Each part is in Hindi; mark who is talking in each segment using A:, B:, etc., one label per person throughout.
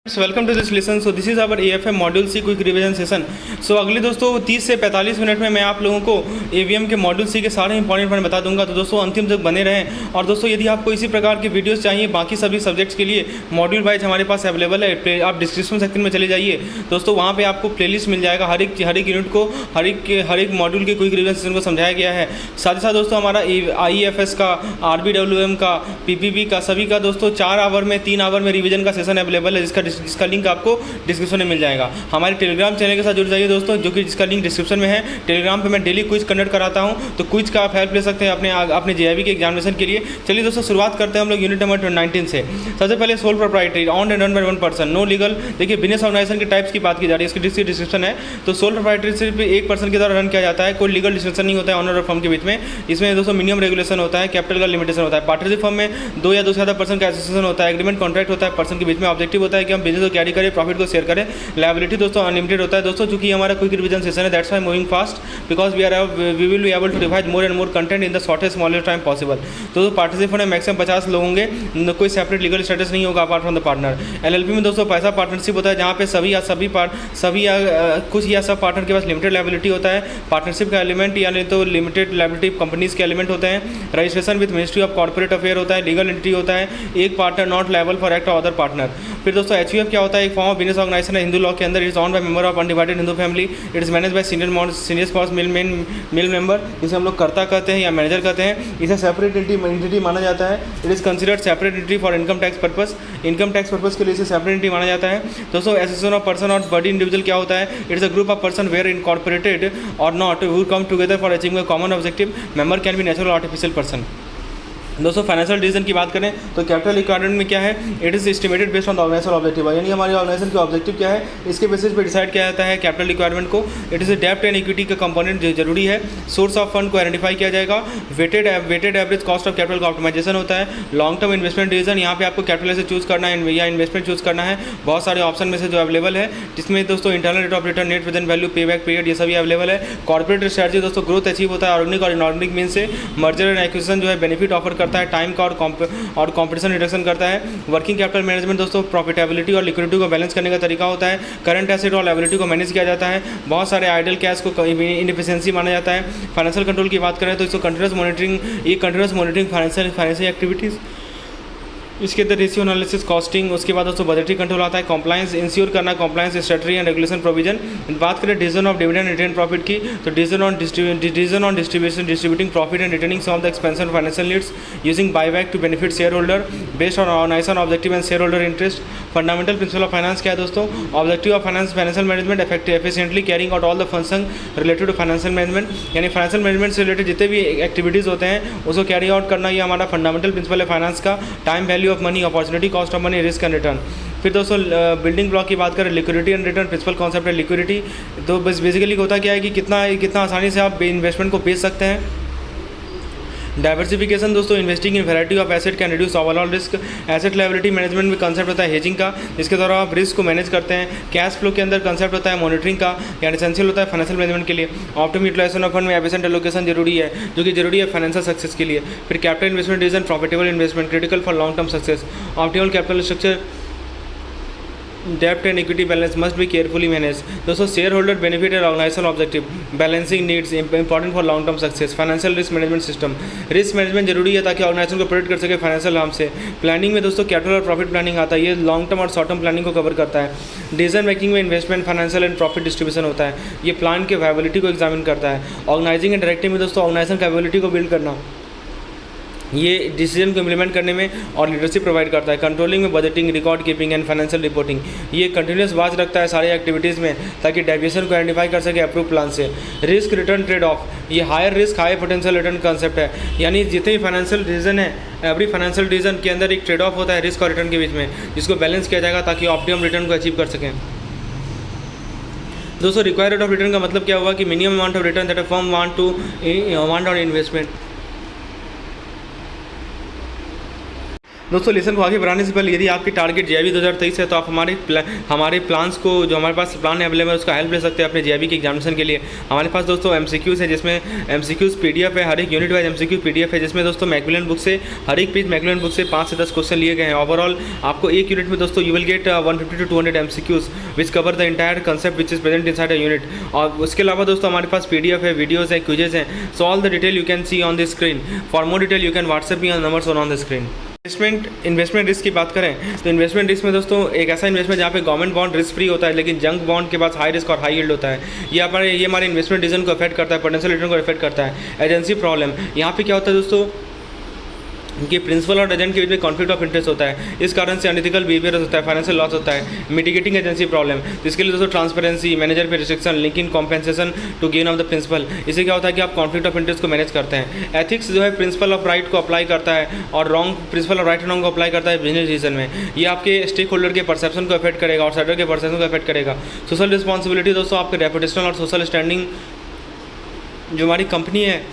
A: Welcome to this lesson. So this is our AFM module C quick revision session. So अगले दोस्तों 30 से 45 मिनट में मैं आप लोगों को एवीएम के मॉड्यूल सी के सारे इंपॉर्टेंट पॉइंट बता दूंगा। तो दोस्तों अंतिम तक बने रहें। और दोस्तों यदि आपको इसी प्रकार की वीडियोस चाहिए बाकी सभी सब्जेक्ट्स के लिए मॉड्यूल वाइज हमारे पास अवेलेबल है। आप डिस्क्रिप्शन सेक्शन में चले जाइए दोस्तों, वहाँ पर आपको प्लेलिस्ट मिल जाएगा। हर एक यूनिट को हर एक मॉड्यूल के क्विक रिवीजन सेशन को समझाया गया है। साथ ही साथ दोस्तों हमारा IEFS का, RBWM का, PPB का, सभी का दोस्तों 4 आवर में 3 आवर में रिवीजन का सेशन अवेलेबल है, जिसका लिंक आपको डिस्क्रिप्शन में मिल जाएगा। हमारे टेलीग्राम चैनल के साथ जुड़ जाइए दोस्तों, जो कि जिसका लिंक डिस्क्रिप्शन में है। टेलीग्राम पे मैं डेली क्विज कंडक्ट कराता हूं, तो क्विज का आप हेल्प ले सकते हैं अपने JIB के एग्जामिनेशन के लिए। चलिए दोस्तों शुरुआत करते हैं हम लोग यूनिट नंबर 19 से। सबसे पहले sole proprietary on and run by one person, no legal. देखिए बिजनेस ऑर्गेनाइजेशन के टाइप्स की बात की जा रही है, इसकी डिस्क्रिप्शन है। तो सोल प्रोप्राइटरी सिर्फ एक पर्सन के द्वारा रन किया जाता है, कोई लीगल डिस्क्रिप्शन नहीं होता है ऑनर और फर्म के बीच में। इसमें दोस्तों मिनिमम रेगुलेशन होता है, कैपिटल का लिमिटेशन होता है। पार्टनरशिप फर्म में 2 या 2 से ज़्यादा पर्सन का एसोसिएशन होता है। एग्रीमेंट कॉन्ट्रैक्ट होता है पर्सन के बीच में। ऑब्जेक्टिव होता है कि हम बिजनेस को कैरी करें, प्रॉफिट को शेयर करें। लायबिलिटी दोस्तों अनलिमिटेड होता है दोस्तों, चूंकि हमारा क्विक रिवीजन सेशन है, that's why moving fast, because we will be able to revise more and more content in the shortest smallest time possible. तो पार्टनरशिप में मैक्सिमम 50 लोग होंगे, कोई सेपरेट लीगल स्टेटस नहीं होगा apart from the partner. LLP में दोस्तों पैसा पार्टनरशिप होता है, जहाँ पे कुछ या सब पार्टनर के पास लिमिटेड लायबिलिटी होता है। पार्टनरशिप का एलिमेंट यानी तो लिमिटेड लायबिलिटी कंपनीज के एलिमेंट होते हैं। Registration with ministry of corporate affair होता है। लीगल एंटिटी होता है, एक partner not liable for act of other partner. फिर दोस्तों HUF क्या होता है? एक फॉर्म ऑफ बिजनेस ऑर्गेनाइजेशन है हिंदू लॉ के अंदर। It's on by member of undivided Hindu family. It is manage by senior spouse mill member, जिसे हम लोग कर्ता कहते हैं या मैनेजर कहते हैं। इसे सेपरेट एंटिटी माना जाता है। It is considered separate entity for income tax purpose. Income tax purpose के लिए इसे सेपरेट एंटिटी माना जाता है। दोस्तों एसोसिएशन ऑफ पर्सन और बॉडी इंडिविजुअल क्या होता है? It's a group of person where incorporated और not who come together for achieving a common objective. Member can be natural artificial person. दोस्तों फाइनेंशियल डिसीजन की बात करें तो कैपिटल रिक्वायरमेंट में क्या है? It is estimated based on the organisation objective, यानी हमारे ऑर्गेनाइजेशन के ऑब्जेक्टिव क्या है इसके बेसिस पे डिसाइड किया जाता है कैपिटल रिक्वायरमेंट को। इट इज डेब्ट एंड इक्विटी का कंपोनेंट जो जरूरी है। सोर्स ऑफ फंड को आइडेंटिफाई किया जाएगा। Weighted average cost of capital का ऑप्टिमाइजेशन होता है। लॉन्ग टर्म इन्वेस्टमेंट डिसीजन, यहाँ पे आपको कैपिटल से चूज करना है या इन्वेस्टमेंट चूज करना है। बहुत सारे ऑप्शन में से जो अवेलेबल है, जिसमें दोस्तों internal rate of return, net present value, पे बैक पीरियड, ये सभी अवेलेबल है। कॉर्पोरेट स्ट्रेटजी दोस्तों ग्रोथ अचीव होता है ऑर्गेनिक और इनऑर्गेनिक मीन से। मर्जर एंड एक्विजिशन जो है बेनिफिट ऑफर करता है, टाइम का और कंपटीशन रिडक्शन करता है। वर्किंग कैपिटल मैनेजमेंट दोस्तों प्रॉफिटेबिलिटी और लिक्विडिटी को बैलेंस करने का तरीका होता है। करंट एसेट और लायबिलिटी को मैनेज किया जाता है। बहुत सारे आइडल कैश को इनएफिशिएंसी माना जाता है। फाइनेंशियल कंट्रोल की बात करें तो इसको कंटिन्यूस मॉनिटरिंग फाइनेंशियल एक्टिविटीज़, इसके अंदर रेशियो एनालिसिस, कॉस्टिंग, उसके बाद दोस्तों बजटरी कंट्रोल आता है। कंप्लायंस इंश्योर करना, compliance strategy and regulation provision. बात करें decision of dividend return profit की, तो decision on distributing profit and returning some of the expansion financial needs using buyback to benefit share holder based on organisation objective and share holder interest. Fundamental principle of finance क्या है दोस्तों? Objective of financial management efficiently carrying out all the function related to financial management, यानी फाइनेंशियल मैनेजमेंट से रिलेटेड जितने भी एक्टिविटीज़ होते हैं उसको कैरी आउट करना, ये हमारा फंडामेंटल प्रिंसिपल है फाइनेंस का। Time value of money, opportunity cost of money, risk and return. फिर दोस्तों बिल्डिंग ब्लॉक की बात करें, liquidity and return, principle concept है लिक्विडिटी। तो बस बेसिकली होता क्या है कि कितना आसानी से आप इन्वेस्टमेंट को बेच सकते हैं। डाइवर्सिफिकेशन दोस्तों, investing in variety of asset can reduce overall risk. Asset liability management में कंसेप्ट होता है हेजिंग का, जिसके द्वारा आप रिस्क को मैनेज करते हैं। कैश फ्लो के अंदर कंसेप्ट होता है मॉनिटरिंग का, यानी एसेंशियल होता है फाइनेंशियल मैनेजमेंट के लिए। ऑप्टिमम यूटिलाइजेशन ऑफ फंड में एफिशिएंट एलोकेशन जरूरी है, जो कि जरूरी है फाइनेंशियल सक्सेस के लिए। फिर capital investment decision, profitable investment critical for long term success. Optimal capital structure, डेप्ट and equity balance must be carefully manage. दोस्तों share holder benefit and organisation objective, balancing needs important for long term success. Financial risk management system, risk management जरूरी है ताकि ऑर्गेनाइजेशन को प्रोटेक्ट कर सके फाइनेंशियल हार्म से। प्लानिंग में दोस्तों कैपिटल और प्रॉफिट प्लानिंग आता है, ये लॉन्ग टर्म और शॉर्ट टर्म प्लानिंग को कवर करता है। डिसीजन मेकिंग में investment, financial and profit distribution होता है, ये प्लान के वायबिलिटी को एग्जामिन करता है। ऑर्गेनाइजिंग एंड डायरेक्टिंग में दोस्तों ऑर्गेनाइजेशन कैपेबिलिटी को बिल्ड करना, ये डिसीजन को इम्प्लीमेंट करने में और लीडरशिप प्रोवाइड करता है। कंट्रोलिंग में budgeting, record keeping and financial reporting, ये कंटिन्यूस वॉच रखता है सारी एक्टिविटीज़ में ताकि डेविएशन को आइडेंटिफाई कर सके अप्रूव प्लान से। रिस्क रिटर्न ट्रेड ऑफ, ये higher risk high potential return concept है, यानी जितने भी फाइनेंशियल डिसीजन है एवरी फाइनेंशियल डिसीजन के अंदर एक ट्रेड ऑफ होता है रिस्क और रिटर्न के बीच में, जिसको बैलेंस किया जाएगा ताकि ऑप्टिमम रिटर्न को अचीव कर सकें। दोस्तों रिक्वायर्ड रेट ऑफ रिटर्न का मतलब क्या हुआ कि minimum amount of return that a firm want on investment. दोस्तों लेसन को आगे बढ़ाने से पहले यदि आपकी टारगेट जीआईबी 2023 है तो आप हमारे प्लान्स को, जो हमारे पास प्लान अवेलेबल है, उसका हेल्प ले सकते हैं अपने जीआईबी के एग्जामिनेशन के लिए। हमारे पास दोस्तों एमसीक्यूज़ है, जिसमें एमसीक्यूज़ पीडीएफ है, हर एक यूनिट वाइज एमसीक्यू पीडीएफ है, जिसमें दोस्तों मैकमिलन बुक से हर एक पेज मैकमिलन बुक से 5 से 10 क्वेश्चन लिए गए हैं। ओवरऑल आपको एक यूनिट में दोस्तों you will get 150 to 200 MCQs which cover the entire concept which is present inside a unit. और उसके अलावा दोस्तों हमारे पास पीडीएफ है, वीडियोज़ हैं, क्विजेज हैं। So all the detail you can see on the screen. For more detail you can WhatsApp me on numbers on the screen. Investment risk की बात करें तो इन्वेस्टमेंट रिस्क में दोस्तों एक ऐसा इन्वेस्टमेंट जहाँ पे गवर्नमेंट बॉन्ड रिस्क फ्री होता है, लेकिन जंक बॉन्ड के पास हाई रिस्क और हाई यील्ड होता है। ये हमारे इन्वेस्टमेंट डिसीजन को अफेक्ट करता है, पोटेंशियल रिटर्न को अफेक्ट करता है। एजेंसी प्रॉब्लम, यहाँ पे क्या होता है दोस्तों कि प्रिंसिपल और एजेंट के बीच में कॉन्फ्लिक्ट ऑफ इंटरेस्ट होता है, इस कारण से अनइथिकल बिहेवियर होता है, फाइनेंशियल लॉस होता है। मिटिगेटिंग एजेंसी प्रॉब्लम, जिसके लिए दोस्तों ट्रांसपेरेंसी, मैनेजर पे restriction, linking compensation to gain of the principal. इससे क्या होता है कि आप कॉन्फ्लिक्ट ऑफ इंटरेस्ट को मैनेज करते हैं। एथिक्स जो है प्रिंसिपल ऑफ राइट को अप्लाई करता है और wrong principle of right and wrong को अप्लाई करता है बिजनेस डिसीजन में। ये आपके स्टेक होल्डर के परसेप्शन को अफेक्ट करेगा, आउटसाइडर के परसेप्शन को अफेक्ट करेगा। सोशल रिस्पॉन्सिबिलिटी दोस्तों आपके रेपुटेशनल और सोशल स्टैंडिंग, जो हमारी कंपनी है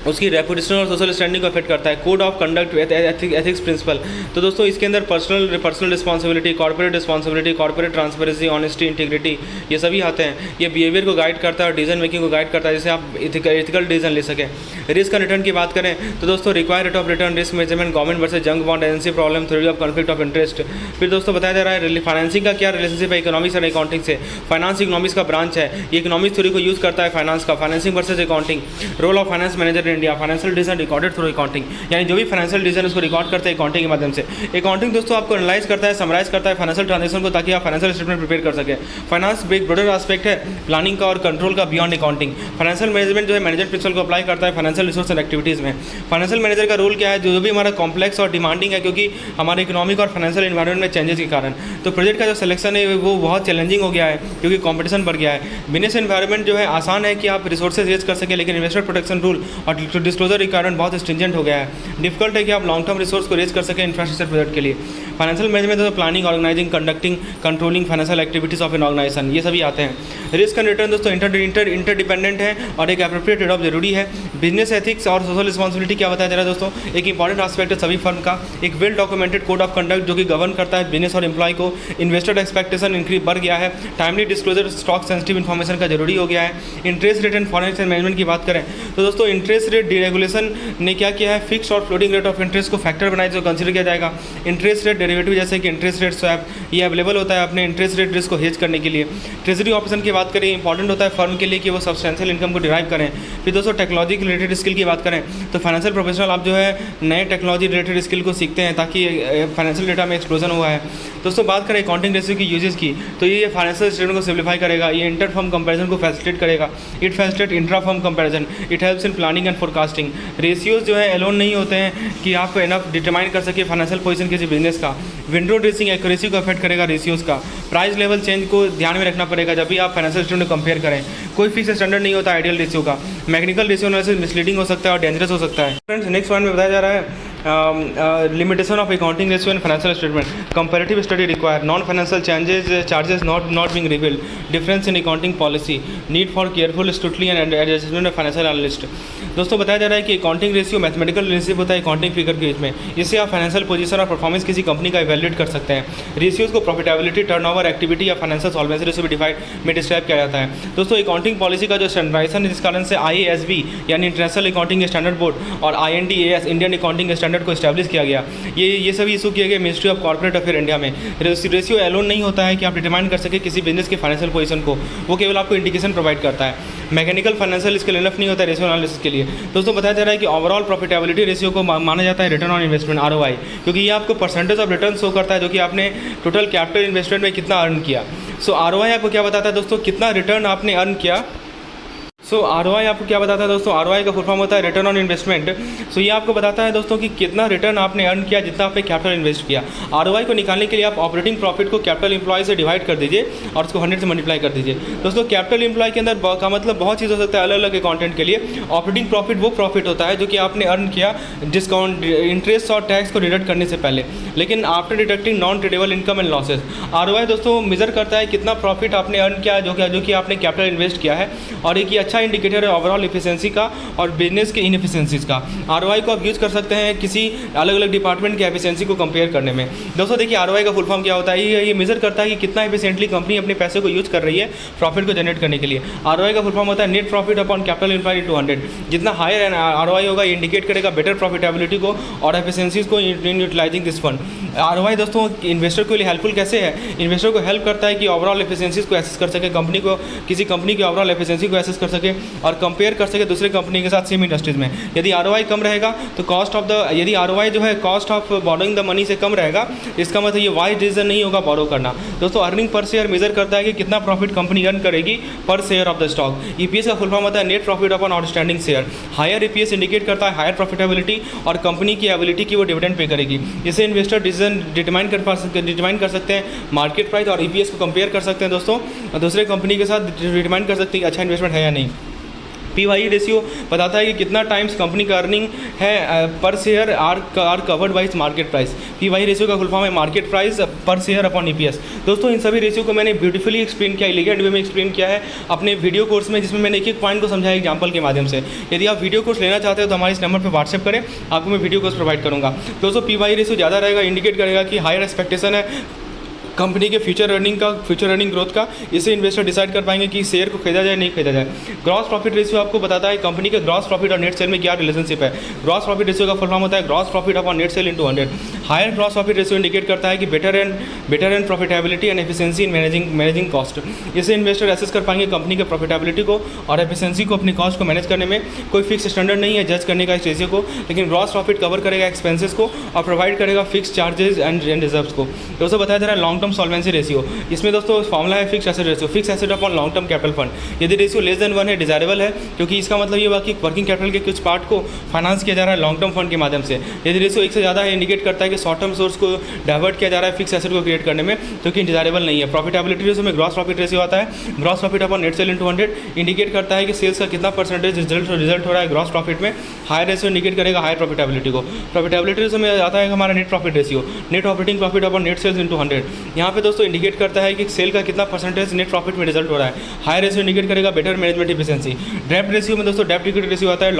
A: उसकी रेपुटेशनल और सोशल स्टैंडिंग को अफेक्ट करता है। Code of conduct, ethics principle, तो दोस्तों इसके अंदर personal responsibility, corporate responsibility, corporate transparency, honesty, integrity, ये सभी आते हैं। ये बिहेवियर को गाइड करता है और डिसीजन मेकिंग को गाइड करता है, जिससे आप एथिकल डिसीजन ले सकें। रिस्क एंड रिटर्न की बात करें तो दोस्तों require rate of return, risk measurement, government versus junk bond, agency problem, theory of conflict of interest. फिर दोस्तों बताया जा रहा है फाइनेंसिंग का क्या रिलेशनशिप है इकोनॉमिक्स और अकाउंटिंग से। फाइनेंस इकोनॉमिक्स का ब्रांच है, ये इकोनॉमिक्स थ्योरी को यूज़ करता है फाइनेंस का। Financing versus accounting, role of finance manager in India, financial decision recorded through accounting, यानी जो भी फाइनेंशियल डिसीजन उसको रिकॉर्ड करते हैं अकाउंटिंग के माध्यम से। अकाउंटिंग दोस्तों आपको एनालाइज करता है, समराइज करता है फाइनेंशियल ट्रांजेक्शन को, ताकि आप फाइनेंशियल स्टेटमेंट प्रिपेयर कर सकें। फाइनेंस एक ब्रॉडर एस्पेक्ट है प्लानिंग का और कंट्रोल का बियॉन्ड अकाउंटिंग। फाइनेंशियल मैनेजमेंट जो है मैनेजमेंट प्रिंसिपल को अप्लाई करता है फाइनेंशियल रिसोर्स एंड एक्टिविटीज़ में। फाइनेंशियल मैनेजर का रोल क्या है, जो भी हमारा कॉम्प्लेक्स और डिमांडिंग है, क्योंकि हमारे इकोनॉमिक और फाइनेंशियल एनवायरनमेंट में चेंजेस के कारण। तो प्रोजेक्ट का जो सिलेक्शन है वो बहुत चैलेंजिंग हो गया है, क्योंकि कॉम्पिटिशन बढ़ गया है। बिजनेस एनवायरनमेंट जो है आसान है कि आप रिसोर्सेज रेज कर सकें, लेकिन इन्वेस्टर प्रोटेक्शन रूल और डिस्क्लोजर रिक्वायरमेंट बहुत स्ट्रिंजेंट हो गया है। डिफिकल्ट है कि आप लॉन्ग टर्म रिसोर्स को रेज कर सकें इंफ्रास्ट्रक्चर प्रोजेक्ट के लिए। फाइनेंशियल मैनेजमेंट तो planning, organising, conducting, controlling financial activities of an organisation, ये सभी आते हैं। रिस्क एंड रिटर्न दोस्तों इंटरडिपेंडेंट है और एक एप्रोप्रिएट ट्रेड ऑफ जरूरी है। बिजनेस एथिक्स और सोशल रिस्पॉन्सिबिलिटी क्या बताया जा रहा है दोस्तों, एक इंपॉर्टेंट एस्पेक्ट है सभी फर्म का। एक well documented code of conduct जो कि गवर्न करता है बिजनेस और एम्प्लॉय को। इन्वेस्टर एक्सपेक्टेशन इंक्रीज बढ़ गया है। Timely disclosure stock sensitive information का जरूरी हो गया है। Interest rate and foreign exchange management की बात करें तो दोस्तों इंटरेस्ट रेट डीरेगुलेशन ने क्या किया है, फिक्स और फ्लोटिंग रेट ऑफ इंटरेस्ट को फैक्टर बनाए जो कंसिडर किया जाएगा। इंटरेस्ट रेट डेरिवेटिव जैसे कि इंटरेस्ट रेट स्वैप, ये अवेलेबल होता है अपने इंटरेस्ट रेट रिस्क को हेज करने के लिए। ट्रेजरी ऑप्शन की बात करें, इंपॉर्टेंट होता है फर्म के लिए कि वो सब्सटेंशियल इनकम को डिराइव करें। फिर दोस्तों टेक्नोलॉजी रिलेटेड स्किल की बात करें तो फाइनेंशियल प्रोफेशनल आप जो है नए टेक्नोलॉजी रिलेटेड स्किल को सीखते हैं, ताकि फाइनेंशियल डेटा में एक्सप्लोजन हुआ है। दोस्तों बात करें अकाउंटिंग रेशियो की यूजेस की तो ये फाइनेंशियल स्टेटमेंट को सिम्प्लीफाई करेगा, ये इंटर फर्म कंपैरिजन को फैसिलिटेट करेगा। It facilitate intra firm comparison, it helps in planning and forecasting. Ratios जो है एलोन नहीं होते हैं कि आप इनफ डिटरमाइन कर सके फाइनेंशियल पोजीशन किसी बिजनेस का। विंडो ड्रेसिंग एक्यूरेसी को अफेक्ट करेगा रेशियोज का। प्राइस लेवल चेंज को ध्यान में रखना पड़ेगा जब भी आप फाइनेंशियल स्टेटमेंट को कंपेयर करें। कोई फिक्स स्टैंडर्ड नहीं होता आइडियल रेशियो का। मैकेनिकल रेशियो होने से मिसलीडिंग हो सकता है और डेंजरस हो सकता है। फ्रेंड्स नेक्स्ट पॉइंट में बताया जा रहा है limitation of accounting ratio and financial statement, comparative study require, non financial charges not being revealed, difference in accounting policy, need for careful scrutiny and adjustment of financial analyst. दोस्तों बताया जा रहा है कि अकाउंटिंग रेशियो मैथमेटिकल रिलेशनशिप होता है अकाउंटिंग फिगर के बीच में, इससे आप फाइनेंशियल पोजीशन और परफॉर्मेंस किसी कंपनी का इवैल्यूएट कर सकते हैं। रेशियोज को प्रॉफिटेबिलिटी, टर्नओवर, एक्टिविटी या फाइनेंशियल सॉल्वेंसी रेशियो में डिस्क्राइब किया जाता है। दोस्तों अकाउंटिंग पॉलिसी का जो स्टैंडर्डाइजेशन है, जिस कारण से IASB यानी इंटरनेशनल अकाउंटिंग स्टैंडर्ड बोर्ड और INDAS इंडियन अकाउंटिंग स्टैंडर्ड को एस्टैब्लिश किया गया। ये सभी इशू किए गए ministry of corporate affair India में। रेशियो एलोन नहीं होता है कि आप डिटरमाइन कर सके किसी बिजनेस के फाइनेंशियल पोजीशन को, वो केवल आपको इंडिकेशन प्रोवाइड करता है। मैकेनिकल फाइनेंशियल इसके इनफ नहीं होता है रेशियो एनालिसिस के लिए। दोस्तों बताया जा रहा है कि ओवरऑल प्रॉफिटेबिलिटी रेशियो को माना जाता है रिटर्न ऑन इन्वेस्टमेंट ROI, क्योंकि ये आपको परसेंटेज ऑफ रिटर्न शो करता है जो कि आपने टोटल कैपिटल इन्वेस्टमेंट में कितना अर्न किया। सो ROI आपको क्या बताता है दोस्तों, कितना रिटर्न आपने अर्न किया। ROI आपको क्या बताता है दोस्तों, ROI का फुल फॉर्म होता है रिटर्न ऑन इन्वेस्टमेंट। ये आपको बताता है दोस्तों कि कितना रिटर्न आपने अर्न किया जितना आपने कैपिटल इन्वेस्ट किया। ROI को निकालने के लिए आप ऑपरेटिंग प्रॉफिट को कैपिटल एम्प्लॉय से डिवाइड कर दीजिए और उसको 100 से मल्टीप्लाई कर दीजिए। दोस्तों कैपिटल एम्प्लॉय के अंदर का मतलब बहुत चीज़ हो सकता है अलग अलग अकाउंटेंट के लिए। ऑपरेटिंग प्रॉफिट वो प्रॉफिट होता है जो कि आपने अर्न किया डिस्काउंट, इंटरेस्ट और टैक्स को डिडक्ट करने से पहले, लेकिन after deducting non tradable income and losses. ROI दोस्तों मेजर करता है कितना प्रॉफिट आपने अर्न किया जो कि आपने कैपिटल इन्वेस्ट किया है। और एक ये अच्छा अच्छा इंडिकेटर है ओवरऑल एफिशिएंसी का और बिजनेस के इनएफिशिएंसीज का। ROI को आप यूज़ कर सकते हैं किसी अलग अलग डिपार्टमेंट के एफिशिएंसी को कंपेयर करने में। दोस्तों देखिए ROI का फुल फॉर्म क्या होता है, ये मेजर करता है कि कितना एफिशिएंटली कंपनी अपने पैसे को यूज़ कर रही है प्रॉफिट को जनरेट करने के लिए। ROI का फुल फॉर्म होता है net profit upon capital employed into 100। जितना हायर ROI होगा ये इंडिकेट करेगा बेटर प्रॉफिटेबिलिटी को और एफिशिएंसीज को इन यूटिलाइजिंग दिस फंड। ROI दोस्तों इन्वेस्टर के लिए हेल्पफुल कैसे है, इन्वेस्टर को हेल्प करता है कि ओवरऑल एफिशिएंसीज को एसेस कर सके, कंपनी को किसी कंपनी की ओवरऑल एफिशिएंसी को एसेस कर सके और कंपेयर कर सके दूसरे कंपनी के साथ सेम इंडस्ट्रीज में। यदि ROI कम रहेगा तो यदि ROI जो है cost of borrowing the money से कम रहेगा, इसका मतलब ये वाइज डिसीजन नहीं होगा बोरो करना। दोस्तों अर्निंग पर शेयर मेजर करता है कि कितना प्रॉफिट कंपनी अर्न करेगी per share of the stock. EPS का फुल फॉर्म होता है net profit upon outstanding share. Higher EPS indicate करता है हायर प्रॉफिटेबिलिटी और कंपनी की एबिलिटी की वो डिविडेंड पे करेगी। इसे इन्वेस्टर डिसीजन डिटरमाइन कर सकते हैं, मार्केट प्राइस और EPS को कंपेयर कर सकते हैं दोस्तों, दूसरे कंपनी के साथ डिटरमाइन कर सकते हैं कि अच्छा इन्वेस्टमेंट है या नहीं। PY रेशियो बताता है कि कितना टाइम्स कंपनी का अर्निंग है per share are covered by market price. PY ratio का फुल फॉर्म है market price per share upon EPS। दोस्तों इन सभी रेशियो को मैंने ब्यूटीफुली एक्सप्लेन किया, एलिगेंट वे में एक्सप्लेन किया है अपने वीडियो कोर्स में, जिसमें मैंने एक एक पॉइंट को समझाया एग्जाम्पल के माध्यम से। यदि आप वीडियो कोर्स लेना चाहते हो तो हमारे इस नंबर पर व्हाट्सएप करें, आपको मैं वीडियो कोर्स प्रोवाइड करूँगा। दोस्तों PY रेशियो ज़्यादा रहेगा इंडिकेट करेगा कि हायर एक्सपेक्टेशन है कंपनी के फ्यूचर अर्निंग ग्रोथ का। इसे इन्वेस्टर डिसाइड कर पाएंगे कि शेयर को खरीदा जाए नहीं खरीदा जाए। ग्रॉस प्रॉफिट रेशियो आपको बताता है कंपनी के ग्रॉस प्रॉफिट और नेट सेल में क्या रिलेशनशिप है। ग्रॉस प्रॉफिट रेशियो का फुल फॉर्म होता है gross profit upon net sale into 100। Higher gross profit ratio indicate करता है कि better and profitability and efficiency in managing cost. इसे इन्वेस्टर एसेस कर पाएंगे कंपनी के प्रॉफिटेबिलिटी को और एफिशिएंसी को, अपनी कॉस्ट को मैनेज करने में। कोई फिक्स स्टैंडर्ड नहीं है जज करने का इस रेशियो को, लेकिन ग्रॉस प्रॉफिट कवर करेगा एक्सपेंसेस को और प्रोवाइड करेगा फिक्स चार्जेस एंड रिजर्व्स को। दोस्तों बताया जा रहा है लॉन्ग टर्म सॉल्वेंसी रेशियो। इसमें दोस्तों फॉर्मूला है fix asset ratio, fix asset upon long term capital fund. यदि रेशियो लेस देन 1 है डिजायरेबल है, क्योंकि इसका मतलब ये हुआ कि वर्किंग कैपिटल के कुछ पार्ट को फाइनेंस किया जा रहा है लॉन्ग टर्म फंड के माध्यम से। यदि रेशियो 1 से ज़्यादा है इंडिकेट करता है कि शॉर्ट टर्म सोर्स को डाइवर्ट किया जा रहा है फिक्स एसेट को क्रिएट करने में, जो कि डिजायरेबल नहीं है। प्रॉफिटेबिलिटी रेशियो में ग्रॉस प्रॉफिट रेशियो आता है, gross profit upon net sale into 100 indicate करता है कि सेल्स का कितना परसेंटेज रिजल्ट हो रहा है ग्रॉस प्रॉफिट में। हायर रेशियो इंडिकेट करेगा हायर प्रॉफिटेबिलिटी को। प्रॉफिटेबिलिटी रेशियो में आता है हमारा net profit ratio, net operating profit upon net sales into 100। यहाँ पे दोस्तों इंडिकेट करता है कि सेल का कितना परसेंटेज नेट प्रॉफिट में रिजल्ट हो रहा है। हाई रेशियो इंडिकेट करेगा बेटर मैनेजमेंट एफिशिएंसी। डेब्ट रेशियो में दोस्तों डेब्ट इक्विटी रेशियो आता है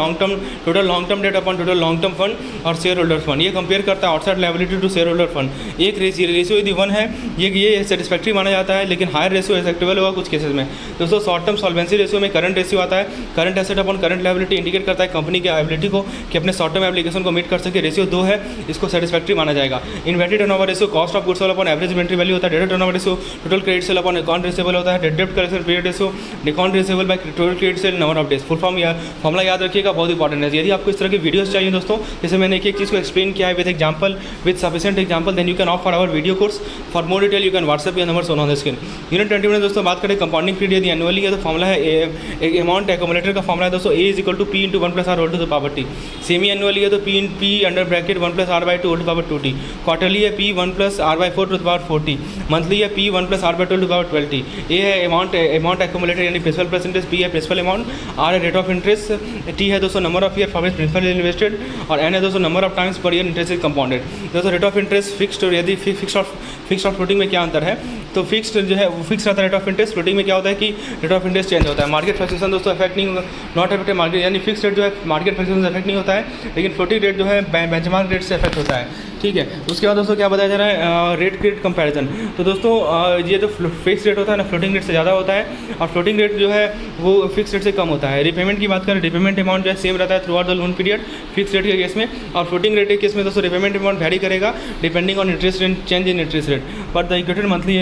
A: total long term debt upon total long term fund और शेयर होल्डर फंड। ये कंपेयर करता है outside liability to share holder fund. एक रेशियो यदि 1 है ये सेटिस्फैक्ट्री माना जाता है, लेकिन हायर रेशियो एक्सेप्टेबल होगा कुछ केसेस में। दोस्तों शॉर्ट टर्म सॉल्वेंसी रेशियो में करंट रेशियो आता है, current asset upon current liability indicate करता है कंपनी की एबिलिटी को कि अपने शॉर्ट टर्म एप्लीकेशन को मीट कर सके। रेशियो 2 है, इसको सेटिस्फैक्ट्री माना जाएगा। Inventory turnover ratio cost of goods sold upon average inventory value होता है। Debtor turnover ratio total credit sale upon account receivable होता है। डेब्ट collection period ratio account receivable by total credit sale number of days. Full formula याद रखिएगा, बहुत इंपॉर्टेंट है। यदि आपको इस तरह की वीडियोस चाहिए दोस्तों, जैसे मैंने एक चीज़ को एक्सप्लेन किया है with example, with sufficient example, then you can opt for our video course. For more detail you can WhatsApp या number shown on the screen. Unit 20 में दोस्तों बात करें कंपाउंडिंग पीरियड यदि एनुअली है तो फॉर्मूला है अमाउंट एक्यूमुलेटर का फॉर्मूला है दोस्तों A is equal to P into 1 plus R whole to the power T। Semi annually है तो P under bracket 1 plus R by 2 whole to power 2T। Quarterly है P 1 plus R by 4 to the power 4T। Monthly है P 1 plus R by 12 to the power 12T। A है अमाउंट एक्यूमुलेटर यानी प्रिंसिपल परसेंटेज, P है प्रिंसिपल अमाउंट, R है रेट ऑफ इंटरेस्ट, T है दोस्तों number of year for principal invested और N है दोस्तों number of times per year interest is compounded. दोस्तों रेट ऑफ इंटरेस्ट फिक्स्ड और यदि फिक्स्ड और फ्लोटिंग में क्या अंतर है, तो फिक्स्ड जो है वो फिक्स रहता है रेट ऑफ इंटरेस्ट। फ्लोटिंग में क्या होता है कि रेट ऑफ इंटरेस्ट चेंज होता है। मार्केट फ्लक्चुएशन दोस्तों इफेक्ट नहीं होगा, नॉट अफेक्टेड मार्केट, यानी फिक्स रेट जो है मार्केट फ्लक्चुएशन से इफेक्ट नहीं होता है, लेकिन फ्लोटिंग रेट जो है बेंचमार्क रेट से इफेक्ट होता है। ठीक है, उसके बाद दोस्तों क्या बताया जा रहा है रेट क्रेडिट कंपैरिजन। तो दोस्तों ये जो फिक्स रेट होता है ना फ्लोटिंग रेट से ज़्यादा होता है और फ्लोटिंग रेट जो है वो फिक्स रेट से कम होता है। रिपेमेंट की बात करें, रिपेमेंट अमाउंट जो है सेम रहता है through out the loan period fix rate के केस में, और फ्लोटिंग रेट के केस में दोस्तों रिपेमेंट अमाउंट वैरी करेगा depending on interest rate change in interest rate, but the equated monthly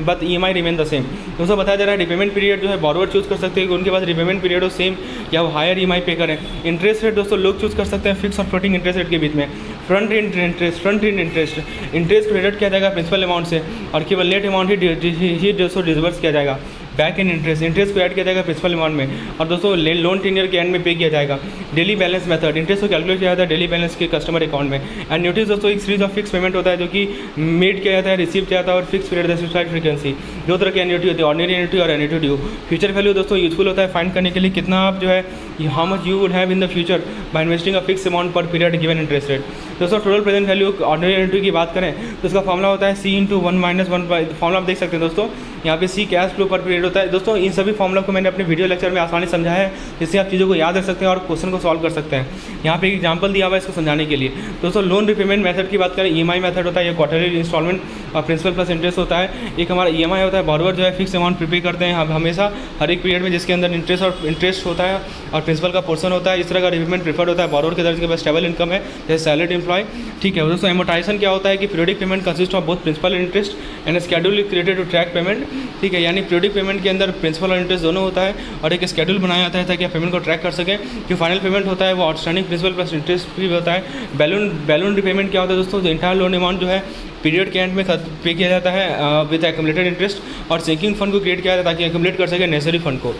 A: but EMI remain the same. दोस्तों बताया जा रहा है रिपेमेंट पीरियड जो है बोरोवर चूज कर सकते हैं कि उनके पास रिपेमेंट पीरियड हो सेम या वो हायर EMI पे करें। इंटरेस्ट रेट दोस्तों लोग चूज कर सकते हैं फिक्स और फ्लोटिंग इंटरेस्ट रेट के बीच में। फ्रंट एंड इंटरेस्ट क्रेडिट किया जाएगा प्रिंसिपल अमाउंट से और केवल नेट अमाउंट ही दोस्तों डिसबर्स किया जाएगा। बैक एंड इंटरेस्ट को ऐड किया जाएगा प्रिंसिपल अमाउंट में और दोस्तों लोन टेन्योर के एंड में पे किया जाएगा। डेली बैलेंस मेथड, इंटरेस्ट को कैलकुलेट किया जाता है डेली बैलेंस के कस्टमर अकाउंट में। एन्युटीज दोस्तों एक सीरीज ऑफ फिक्स पेमेंट होता है जो कि मेड किया जाता है, रिसीव किया जाता है और फिक्स पीरियड स्पेसिफाइड फ्रीक्वेंसी। दो तरह की एन्युटी होती है, ऑर्डिनरी एन्युटी और एन्युटी ड्यू। फ्यूचर वैल्यू दोस्तों यूजफुल होता है फाइंड करने के लिए कितना आप जो है how much you would have in the future by investing a fix amount पर पीरियड गिवन इंटरेस्ट रेट। दोस्तों total present value ordinary annuity की बात करें तो उसका फॉर्मूला होता है C × 1 - 1 फॉर्मूला आप देख सकते हैं दोस्तों। यहाँ पे सी कैश फ्लो पर पीरियड होता है। दोस्तों इन सभी फॉर्मूला को मैंने अपने वीडियो लेक्चर में आसानी समझाया है, जिससे आप चीज़ों को याद रख सकते हैं और क्वेश्चन को सॉल्व कर सकते हैं। यहाँ पे एक एग्जांपल दिया हुआ है इसको समझाने के लिए। दोस्तों लोन रिपेमेंट मेथड की बात करें, ईएमआई मेथड होता है, ये क्वार्टरली इंस्टॉलमेंट और प्रिंसिपल प्लस इंटरेस्ट होता है। एक हमारा ईएमआई होता है, बॉरोवर जो है फिक्स अमाउंट प्रीपे करते हैं हमेशा हर एक पीरियड में, जिसके अंदर इंटरेस्ट होता है और प्रिंसिपल का पोर्शन होता है। इस तरह का रिपेमेंट प्रीफर्ड होता है। बॉरोवर के दर्ज के पास स्टेबल इनकम है, जैसे सैलरीड एम्प्लॉय, ठीक है। दोस्तों एमोटाइजेशन क्या होता है कि periodic payment consist of both principal and interest and schedule created to track payment, ठीक है। यानी पीरियोडिक पेमेंट के अंदर प्रिंसिपल और इंटरेस्ट दोनों होता है और एक स्केड्यूल बनाया जाता है ताकि आप पेमेंट को ट्रैक कर सकें। जो फाइनल पेमेंट होता है वो आउटस्टैंडिंग प्रिंसिपल प्लस इंटरेस्ट भी होता है। बैलून रिपेमेंट क्या होता है दोस्तों, जो इंटायर लोन अमाउंट जो है पीरियड के एंड में पे किया जाता है विद एक्यूमुलेटेड इंटरेस्ट और सिंकिंग फंड को क्रिएट किया जाता है ताकि एक्यूमुलेट कर सके नेसेसरी फंड को।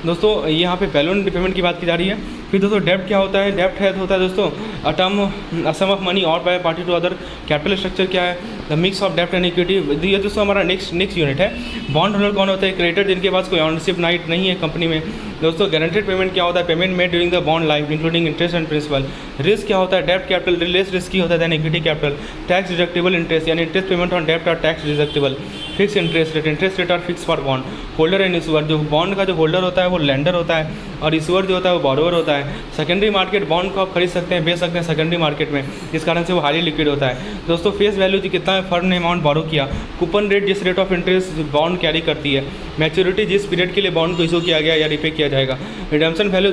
A: दोस्तों यहाँ पे बैलून रिपेमेंट की बात की जा रही है। फिर दोस्तों डेब्ट क्या होता है, डेब्ट है होता है दोस्तों सम ऑफ मनी और by party to other. Capital structure क्या है, द मिक्स ऑफ डेब्ट एंड इक्विटी। ये दोस्तों हमारा नेक्स्ट यूनिट है। बॉन्ड होल्डर कौन होता है, क्रेडिटर जिनके पास कोई ऑनरशिप राइट नहीं है कंपनी में। दोस्तों गारंटेड पेमेंट क्या होता है, payment made during the bond life including interest and principal. Risk क्या होता है, डेब्ट कैपिटल लेस रिस्की होता है than equity capital. Tax deductible interest यानी इंटरेस्ट पेमेंट ऑन डेब्ट और tax deductible. Fix interest rate और fix for bond. Holder and issuer, जो बॉन्ड का जो होल्डर होता है वो लेंडर होता है और इशूअर जो होता है वो बॉरोवर होता है। सेकेंडरी मार्केट, बॉन्ड को आप खरीद सकते हैं, बेच सकते हैं सेकेंडरी मार्केट में, जिस कारण से वो हाईली लिक्विड होता है। दोस्तों फेस वैल्यू जो कितना फर्म ने अमाउंट बोरो किया, कूपन रेट जिस rate of interest bond carry करती है, मैच्योरिटी जिस पीरियड के लिए बॉन्ड को इशू किया गया या रिपे किया जाएगा, रिडेम्पशन वैल्यू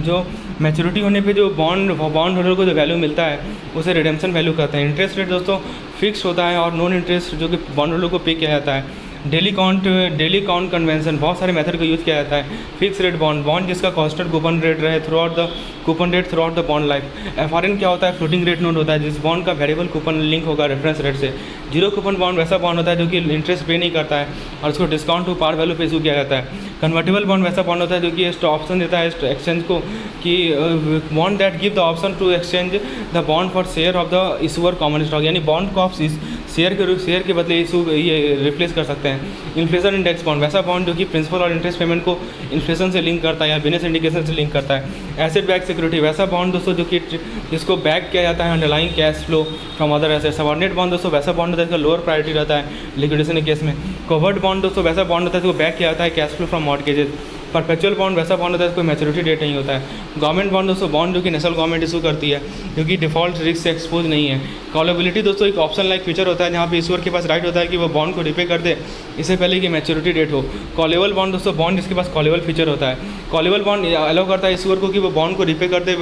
A: जो मैच्योरिटी होने पे जो बॉन्ड होल्डर को जो वैल्यू मिलता है उसे रिडेम्पशन वैल्यू कहते हैं। इंटरेस्ट रेट दोस्तों फिक्स होता है और नॉन इंटरेस्ट जो कि बॉन्ड होल्डर को पे किया जाता है। डेली काउंट कन्वेंशन, बहुत सारे मेथड को यूज़ किया जाता है। फिक्स रेट बॉन्ड जिसका कांस्टेंट कूपन रेट रहे throughout the bond life. FRN क्या होता है, फ्लोटिंग रेट नोट होता है जिस बॉन्ड का वेरिएबल कूपन लिंक होगा रेफरेंस रेट से। जीरो कूपन बॉन्ड वैसा बॉन्ड होता है जो कि इंटरेस्ट पे नहीं करता है और उसको डिस्काउंट टू पार वैल्यू पे इशू किया जाता है। कन्वर्टेबल बॉन्ड वैसा बॉन्ड होता है जो कि ऑप्शन देता है एक्सचेंज को कि bond that give the option to exchange the bond for share of the issuer common stock, यानी बॉन्ड को आप शेयर के बदले इशू ये रिप्लेस कर सकते हैं। इन्फ्लेशन इंडेक्स बॉन्ड वैसा बॉन्ड जो कि प्रिंसिपल और इंटरेस्ट पेमेंट को इन्फ्लेशन से लिंक करता है या बिजनेस इंडिकेशन से लिंक करता है। एसेट बैक सिक्योरिटी वैसा बॉन्ड दोस्तों जो कि जिसको बैक किया जाता है underlying cash flow from other asset. Subordinate bond दोस्तों वैसा बॉन्ड होता है जिसका लोअर प्रायोरिटी रहता है लिक्विडेशन के केस में। कवर्ड बॉन्ड दोस्तों वैसा बॉन्ड होता है जिसको बैक किया जाता है cash flow from mortgages. Perpetual bond वैसा बॉन्ड होता है कोई मैच्योरिटी डेट नहीं होता है। गवर्नमेंट बॉन्ड दोस्तों बॉन्ड जो कि नेशनल गवर्नमेंट इशू करती है जो कि डिफॉल्ट रिस्क से एक्सपोज नहीं है। कॉलेबिलिटी दोस्तों एक ऑप्शन लाइक फीचर होता है जहाँ पे इशूअर के पास राइट होता है कि वो बॉन्ड को रिपे कर दे इससे पहले कि मैच्योरिटी डेट हो। कॉलेबल बॉन्ड दोस्तों बॉन्ड जिसके पास कॉलेबल फीचर होता है। कॉलेबल बॉन्ड अलाउ करता है इशूअर को कि वो बॉन्ड को रिपे कर दे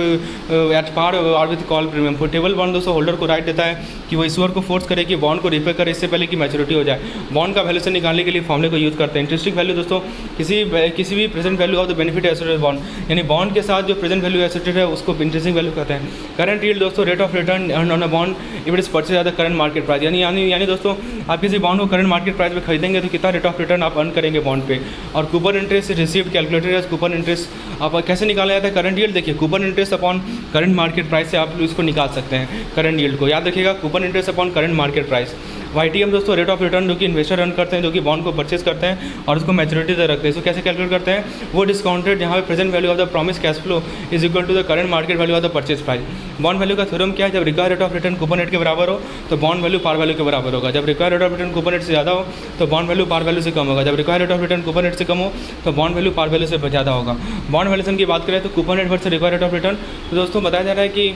A: एट पार और with call premium. Portable bond दोस्तों होल्डर को राइट देता है कि वो इशूअर को फोर्स करे कि बॉन्ड को रिपे करे इससे पहले कि मैच्योरिटी हो जाए। बॉन्ड का वैल्यूशन निकालने के लिए फॉर्मूले को यूज़ करते हैं। इंटरेस्टिंग वैल्यू दोस्तों किसी भी present value of the benefit associated bond, यानी बॉन्ड के साथ जो प्रेजेंट वैल्यू एसोसिएटेड है उसको इंटरेस्टिंग वैल्यू कहते हैं। करंट यील्ड दोस्तों rate of return on a bond if it is purchase at the current market price, यानी दोस्तों आप किसी बॉन्ड को करंट मार्केट प्राइस में खरीदेंगे तो कितना रेट ऑफ रिटर्न आप अर्न करेंगे बॉन्ड पे। और coupon interest received calculated as coupon interest आप कैसे निकाला जाता है। करंट यील्ड देखिए coupon interest upon current market price से आप इसको निकाल सकते हैं। करंट यील्ड को याद रखिएगा, coupon interest upon current market price. YTM दोस्तों रेट ऑफ रिटर्न जो कि इन्वेस्टर अर्न करते हैं जो कि बॉन्ड को परचेज करते हैं और उसको मैच्योरिटी तक रखते हैं। इसको कैसे कैलकुलेट करते हैं, वो डिस्काउंटेड जहाँ पे present value of the promise cash flow is equal to the current market value of the purchase price. Bond value का थ्योरम क्या है, जब required rate of return coupon rate के बराबर हो तो बॉन्ड वैल्यू पार वैल्यू के बराबर होगा। जब required rate of return coupon rate से ज़्यादा हो तो बॉन्ड वैल्यू पार वैल्यू से कम होगा। जब required rate of return coupon rate से कम हो तो बॉन्ड वैल्यू पार वैल्यू से ज़्यादा होगा। बॉन्ड वैल्यूशन की बात करें तो coupon rate versus required rate of return, तो दोस्तों बताया जा रहा है कि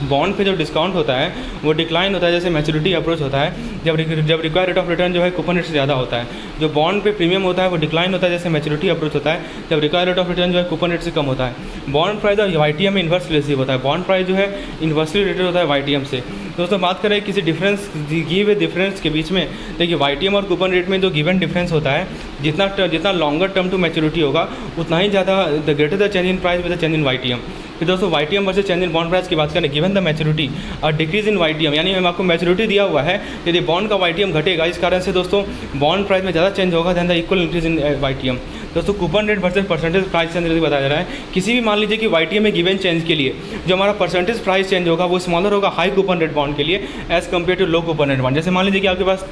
A: बॉन्ड पे जो डिस्काउंट होता है वो डिक्लाइन होता है जैसे मैच्योरिटी अप्रोच होता है। जब रिक्वायर्ड रेट ऑफ रिटर्न जो है कूपन रेट से ज़्यादा होता है। जो बॉन्ड पे प्रीमियम होता है वो डिक्लाइन होता है जैसे मैच्योरिटी अप्रोच होता है। जब रिक्वायर्ड रेट ऑफ रिटर्न जो है कूपन रेट से कम होता है। बॉन्ड प्राइस और YTM में इन्वर्स रिलेटिव होता है। बॉन्ड प्राइस जो है इन्वर्सली रिलेटेड होता है YTM से। दोस्तों बात करें किसी डिफरेंस के बीच में, देखिए YTM और कूपन रेट में जो गिवन डिफरेंस होता है जितना लॉन्गर टर्म टू मैच्योरिटी होगा उतना ही ज़्यादा the greater the change in price with the change in YTM। फिर दोस्तों YTM versus change in bond price की बात करें, गिवन द मैच्योरिटी और डिक्रीज इन YTM, यानी हम आपको मैच्योरिटी दिया हुआ है, यदि बॉन्ड का YTM घटेगा इस कारण से दोस्तों बॉन्ड प्राइस में ज़्यादा चेंज होगा than the equal increase in YTM। दोस्तों coupon rate versus percentage price change बताया जा रहा है। किसी भी मान लीजिए कि YTM में गिवन चेंज के लिए जो हमारा परसेंटेज प्राइस चेंज होगा वो स्मॉलर होगा हाई कूपन रेट बॉन्ड के लिए as compare to low coupon rate bond. जैसे मान लीजिए कि आपके पास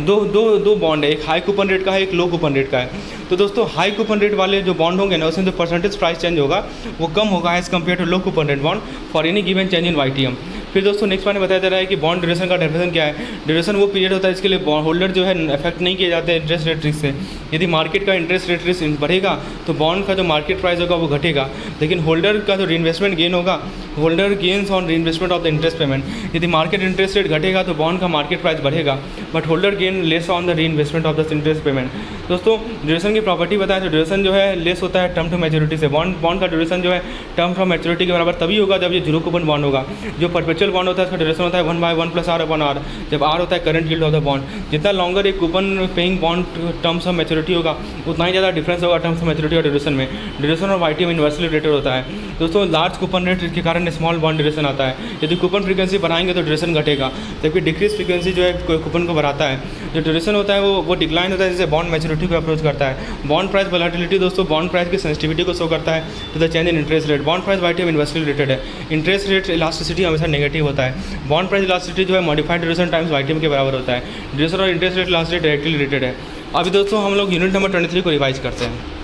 A: दो बॉन्ड है, एक हाई कूपन रेट का है, एक लो कूपन रेट का है। तो दोस्तों हाई कूपन रेट वाले जो बॉन्ड होंगे ना उसमें जो परसेंटेज प्राइस चेंज होगा वो कम होगा as compare to low coupon rate bond for any given change in YTM। फिर दोस्तों नेक्स्ट पॉइंट बताया जा रहा है कि बॉन्ड ड्यूरेशन का डेफिनेशन क्या है। ड्यूरेशन वो पीरियड होता है इसके लिए बॉन्ड होल्डर जो है अफेक्ट नहीं किए जाते इंटरेस्ट रेट रिस्क से। यदि मार्केट का इंटरेस्ट रेट रिस्क बढ़ेगा तो बॉन्ड का जो मार्केट प्राइस होगा वो घटेगा, लेकिन होल्डर का जो रीइन्वेस्टमेंट गेन होगा, holder gains on reinvestment of the interest payment. यदि मार्केट इंटरेस्ट रेट घटेगा तो बॉन्ड का मार्केट प्राइस बढ़ेगा, but holder gain less on the reinvestment of the interest payment. दोस्तों ड्यूरेशन की प्रॉपर्टी बताएं तो ड्यूरेशन जो है लेस होता है टर्म टू मैच्योरिटी से। बॉन्ड का ड्यूरेशन जो है टर्म फ्रॉम मैच्योरिटी के बराबर तभी होगा जब ये जीरो कूपन बॉन्ड होगा। जो परपेचुअल बॉन्ड होता है उसका ड्यूरेशन होता है 1/1+R/R, जब R होता है current yield of the bond. जितना लॉन्गर एक coupon paying bond terms of maturity होगा उतना ही ज़्यादा डिफरेंस होगा टर्म्स ऑफ मैच्योरिटी और ड्यूरेशन में। ड्यूरेशन और YTM इन्वर्सली रिलेटेड होता है दोस्तों। लार्ज कूपन रेट के कारण स्मॉल बॉन्ड ड्यूरेशन आता है। यदि कूपन फ्रीक्वेंसी बढ़ाएंगे तो ड्यूरेशन घटेगा, जबकि डिक्रीज फ्रीक्वेंसी जो है कूपन को बढ़ाता है। जो ड्यूरेशन होता है वो डिक्लाइन होता है जिससे बॉन्ड मैच्योरिटी को अप्रोच करता है। बॉन्ड प्राइस वोलेटिलिटी दोस्तों बॉन्ड प्राइस की सेंसिटिविटी को शो करता है to the change in interest rate. Bond price YTM inversely related है। इंटरेस्ट रेट इलास्टिसिटी हमेशा नेगेटिव होता है। बॉन्ड प्राइस इलास्टिसिटी जो है मॉडिफाइड ड्यूरेशन टाइम्स YTM के बराबर होता है। ड्यूरेशन और interest rate elasticity directly related है। अभी दोस्तों हम लोग यूनिट नंबर 23 को रिवाइज करते हैं।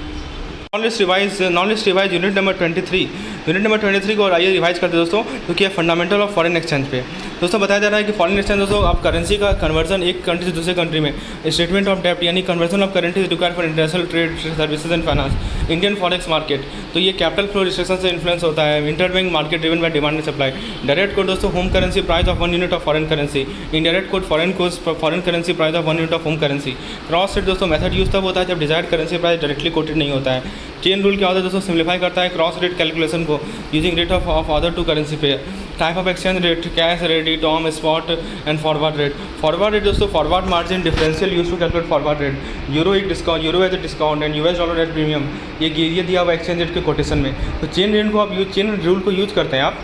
A: नॉलेज रिवाइज यूनिट नंबर 23 को आइए रिवाइज करते हैं दोस्तों, जो कि है फंडामेंटल ऑफ फॉरेन एक्सचेंज पे। दोस्तों बताया जा रहा है कि फॉरेन एक्सचेंज दोस्तों आप करेंसी का कन्वर्जन एक कंट्री से दूसरे कंट्री में, स्टेटमेंट ऑफ डेप्ट यानी conversion of currency required for international trade services and finance, Indian forex market. तो ये कैपिटल फ्लो रिस्ट्रिक्शन से इन्फ्लुएंस होता है। Interbank market driven by demand and supply. Direct quote दोस्तों home currency price of 1 unit of foreign currency. Indirect quote foreign currency price of 1 unit of home currency. Cross rate दोस्तों मेथड यूज तब होता है जब desired currency price directly coated नहीं होता है। चेन रूल क्या होता है दोस्तों, सिम्प्लीफाई करता है क्रॉस रेट कैलकुलेशन को using rate of other two currency pair. Type of exchange rate cash ready term spot and forward rate. Forward rate दोस्तों forward margin differential use to calculate forward rate. Euro एक discount, euro as a discount and US dollar as premium, ये दिया हुआ एक्सचेंज रेट के कोटेशन में। तो चेन रेट को आप चेन रूल को यूज करते हैं आप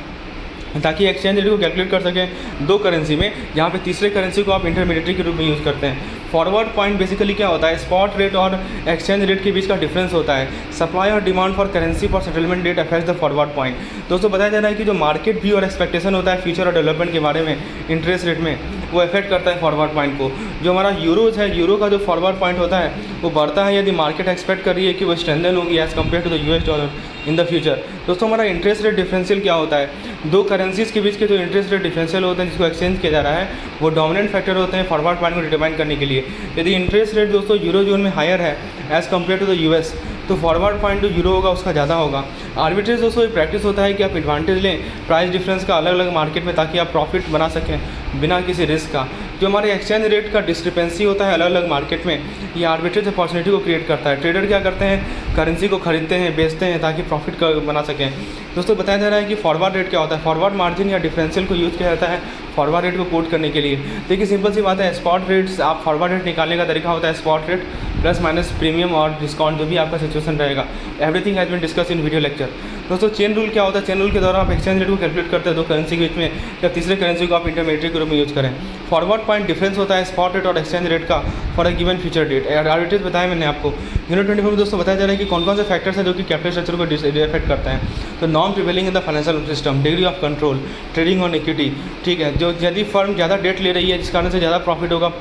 A: ताकि एक्सचेंज रेट को कैलकुलेट कर सकें दो करेंसी में, जहाँ पे तीसरे करेंसी को आप इंटरमीडिएटरी के रूप में यूज़ करते हैं। फॉरवर्ड पॉइंट बेसिकली क्या होता है, स्पॉट रेट और एक्सचेंज रेट के बीच का डिफरेंस होता है। सप्लाई और demand for currency for settlement date affects the forward point. दोस्तों बताया जा रहा है कि जो मार्केट व्यू और एक्सपेक्टेशन होता है फ्यूचर और डेवलपमेंट के बारे में इंटरेस्ट रेट में, वो इफेक्ट करता है फॉरवर्ड पॉइंट को। जो हमारा यूरोज है, यूरो का जो फॉरवर्ड पॉइंट होता है वो बढ़ता है यदि मार्केट एक्सपेक्ट कर रही है कि वो स्ट्रेंथन होगी as compare to the US dollar in the future. दोस्तों हमारा इंटरेस्ट रेट डिफरेंशियल क्या होता है, दो करेंसीज के बीच के जो इंटरेस्ट रेट डिफरेंशियल होते हैं जिसको एक्सचेंज किया जा रहा है, वो डोमिनेंट फैक्टर होते हैं फॉरवर्ड पॉइंट को डिटरमाइन करने के लिए। यदि इंटरेस्ट रेट दोस्तों यूरो जोन में हायर है as compare to the US, तो फॉरवर्ड पॉइंट जो यूरो होगा उसका ज़्यादा होगा। आर्बिट्रेज दोस्तों ये प्रैक्टिस होता है कि आप एडवांटेज लें प्राइस डिफरेंस का अलग अलग मार्केट में, ताकि आप प्रॉफिट बना सकें बिना किसी रिस्क का। जो हमारे एक्सचेंज रेट का डिस्क्रिपेंसी होता है अलग अलग मार्केट में, ये आर्बिट्रेज अपॉर्चुनिटी को क्रिएट करता है। ट्रेडर क्या करते हैं, करेंसी को खरीदते हैं बेचते हैं ताकि प्रॉफिट बना सकें। दोस्तों बताया जा रहा है कि फॉरवर्ड रेट क्या होता है, फॉरवर्ड मार्जिन या डिफरेंशियल को यूज़ किया जाता है फॉरवर्ड रेट को कोट करने के लिए। देखिए सिंपल सी बात है, स्पॉट रेट्स आप फॉरवर्ड रेट निकालने का तरीका होता है spot rate plus minus premium और डिस्काउंट, जो भी आपका सिचुएशन रहेगा। Everything has been discuss in video lecture. दोस्तों चेन रूल क्या होता है, चेन रूल के दौरान आप एक्सचेंज रेट को कैलकुलेट करते हैं दो करेंसी के बीच में, या तीसरे करेंसी को आप इंटरमीडिएट के रूप में यूज़ करें। फॉरवर्ड पॉइंट डिफरेंस होता है स्पॉट रेट और एक्सचेंज रेट का for a given future date. Arbitrage बताया मैंने आपको। यूनिट 24 में दोस्तों बताया जा रहा है कि कौन कौन से फैक्टर्स हैं जो कि कैपिटल स्ट्रक्चर को इफेक्ट करते हैं। तो non prevailing in the financial system, degree of control, trading on equity, ठीक है, जो यदि फर्म ज़्यादा डेट ले रही है जिस कारण से ज़्यादा प्रॉफिट होगा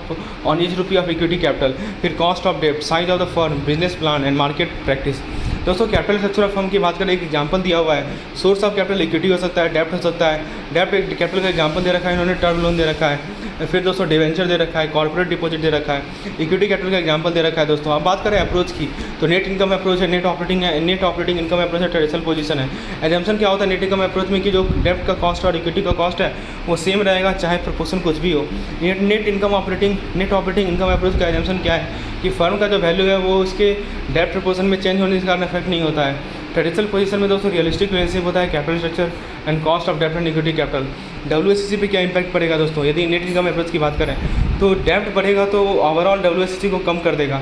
A: on each rupee of equity capital. फिर cost of debt, size of the firm, business plan and market practice. दोस्तों कैपिटल स्ट्रक्चर ऑफ फर्म की बात करें, एक एग्जांपल दिया हुआ है, सोर्स ऑफ कैपिटल इक्विटी हो सकता है, डेब्ट हो सकता है। डेब्ट एक कैपिटल का एग्जांपल दे रखा है इन्होंने, टर्म लोन दे रखा है, फिर दोस्तों डिवेंचर दे रखा है, कॉर्पोरेट डिपॉजिट दे रखा है, इक्विटी कैपिटल का एग्जांपल दे रखा है। दोस्तों अब बात करें अप्रोच की, तो नेट इनकम अप्रोच है, नेट ऑपरेटिंग इनकम अप्रोच है, ट्रेडिशनल पोजीशन है। एजम्पशन क्या होता है नेट इनकम अप्रोच में कि जो डेब्ट का कॉस्ट और इक्विटी का कॉस्ट है वो सेम रहेगा चाहे प्रोपोर्शन कुछ भी हो। नेट ऑपरेटिंग इनकम अप्रोच का एजम्पशन क्या है कि फर्म का जो वैल्यू है वो उसके डेब्ट प्रोपोर्शन में चेंज होने के कारण इफेक्ट नहीं होता है। ट्रेडिशनल पोजीशन में दोस्तों रियलिस्टिक रिलेशनशिप होता है capital structure and cost of डेब्ट एंड इक्विटी कैपिटल। WACC पे क्या इंपैक्ट पड़ेगा दोस्तों, यदि नेट इनकम अप्रोच की बात करें तो डेब्ट बढ़ेगा तो ओवरऑल WACC को कम कर देगा।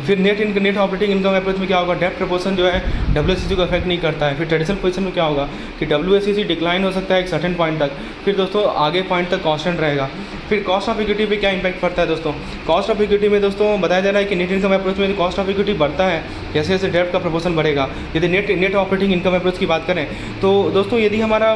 A: फिर नेट ऑपरेटिंग इनकम अप्रोच में क्या होगा, डेब्ट प्रपोर्शन जो है WACC को अफेक्ट नहीं करता है। फिर ट्रेडिशनल पोजीशन में क्या होगा कि WACC डिक्लाइन हो सकता है एक सर्टेन पॉइंट तक, फिर दोस्तों आगे पॉइंट तक कांस्टेंट रहेगा। फिर कॉस्ट ऑफ इक्विटी पे क्या इंपैक्ट पड़ता है दोस्तों? कॉस्ट ऑफ इक्विटी में दोस्तों बताया जा रहा है कि नेट इनकम अप्रोच में कॉस्ट ऑफ इक्विटी बढ़ता है जैसे जैसे डेब्ट का प्रोपोर्शन बढ़ेगा। यदि नेट ऑपरेटिंग इनकम अप्रोच की बात करें तो दोस्तों यदि हमारा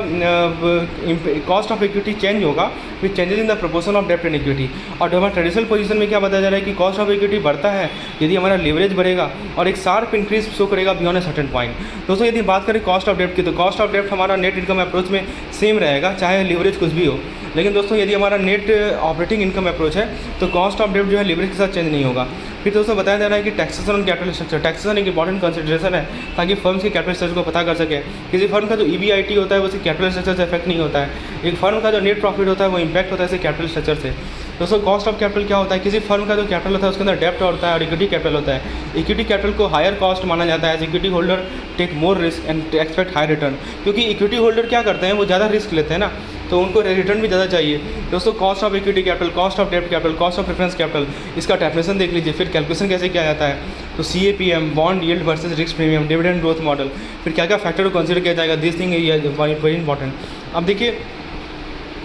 A: कॉस्ट ऑफ इक्विटी चेंज होगा with changes in the proportion of डेब्ट एंड इक्विटी। और हमारा ट्रेडिशनल पोजीशन में क्या बताया जा रहा है कि कॉस्ट ऑफ इक्विटी बढ़ता है यदि हमारा लेवरेज बढ़ेगा और एक शार्प इंक्रीज शो करेगा बियॉन्ड अ सर्टेन पॉइंट। दोस्तों यदि बात करें कॉस्ट ऑफ डेब्ट की तो कॉस्ट ऑफ डेब्ट हमारा नेट इनकम अप्रोच में सेम रहेगा चाहे लेवरेज कुछ भी हो। लेकिन दोस्तों यदि हमारा नेट ऑपरेटिंग इनकम अप्रोच है तो कॉस्ट ऑफ डेब्ट जो है लेवरेज के साथ चेंज नहीं होगा। फिर दोस्तों बताया जा रहा है कि taxation on capital structure, taxation एक इंपॉर्टेंट कंसिडरेशन है ताकि फर्म्स के कैपिटल स्ट्रक्चर को पता कर सके। किसी फर्म का जो EBIT होता है वो उसके कैपिटल स्ट्रक्चर से इफेक्ट नहीं होता है। एक फर्म का जो नेट प्रॉफिट होता है वो इंपैक्ट होता है इससे कैपिटल स्ट्रक्चर से। दोस्तों कॉस्ट ऑफ कैपिटल क्या होता है? किसी फर्म का जो कैपिटल होता है उसके अंदर डेब्ट होता है और इक्विटी कैपिटल होता है। इक्विटी कैपिटल को हायर कॉस्ट माना जाता है, equity holder take more risk and expect high return. क्योंकि इक्विटी होल्डर क्या करते हैं, वो ज़्यादा रिस्क लेते हैं ना, तो उनको रिटर्न भी ज़्यादा चाहिए। दोस्तों cost of equity capital, cost of डेब्ट capital, cost of preference capital, इसका डेफिनेशन देख लीजिए। फिर कैलकुलेशन कैसे किया जाता है तो CAPM, bond yield versus risk premium, dividend growth model, फिर क्या क्या फैक्टर को कंसिडर किया जाएगा, this thing is very important. अब देखिए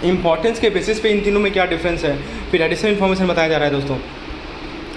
A: इंपॉर्टेंस के बेसिस पे इन तीनों में क्या डिफरेंस है, फिर एडिशनल इन्फॉर्मेशन बताया जा रहा है दोस्तों।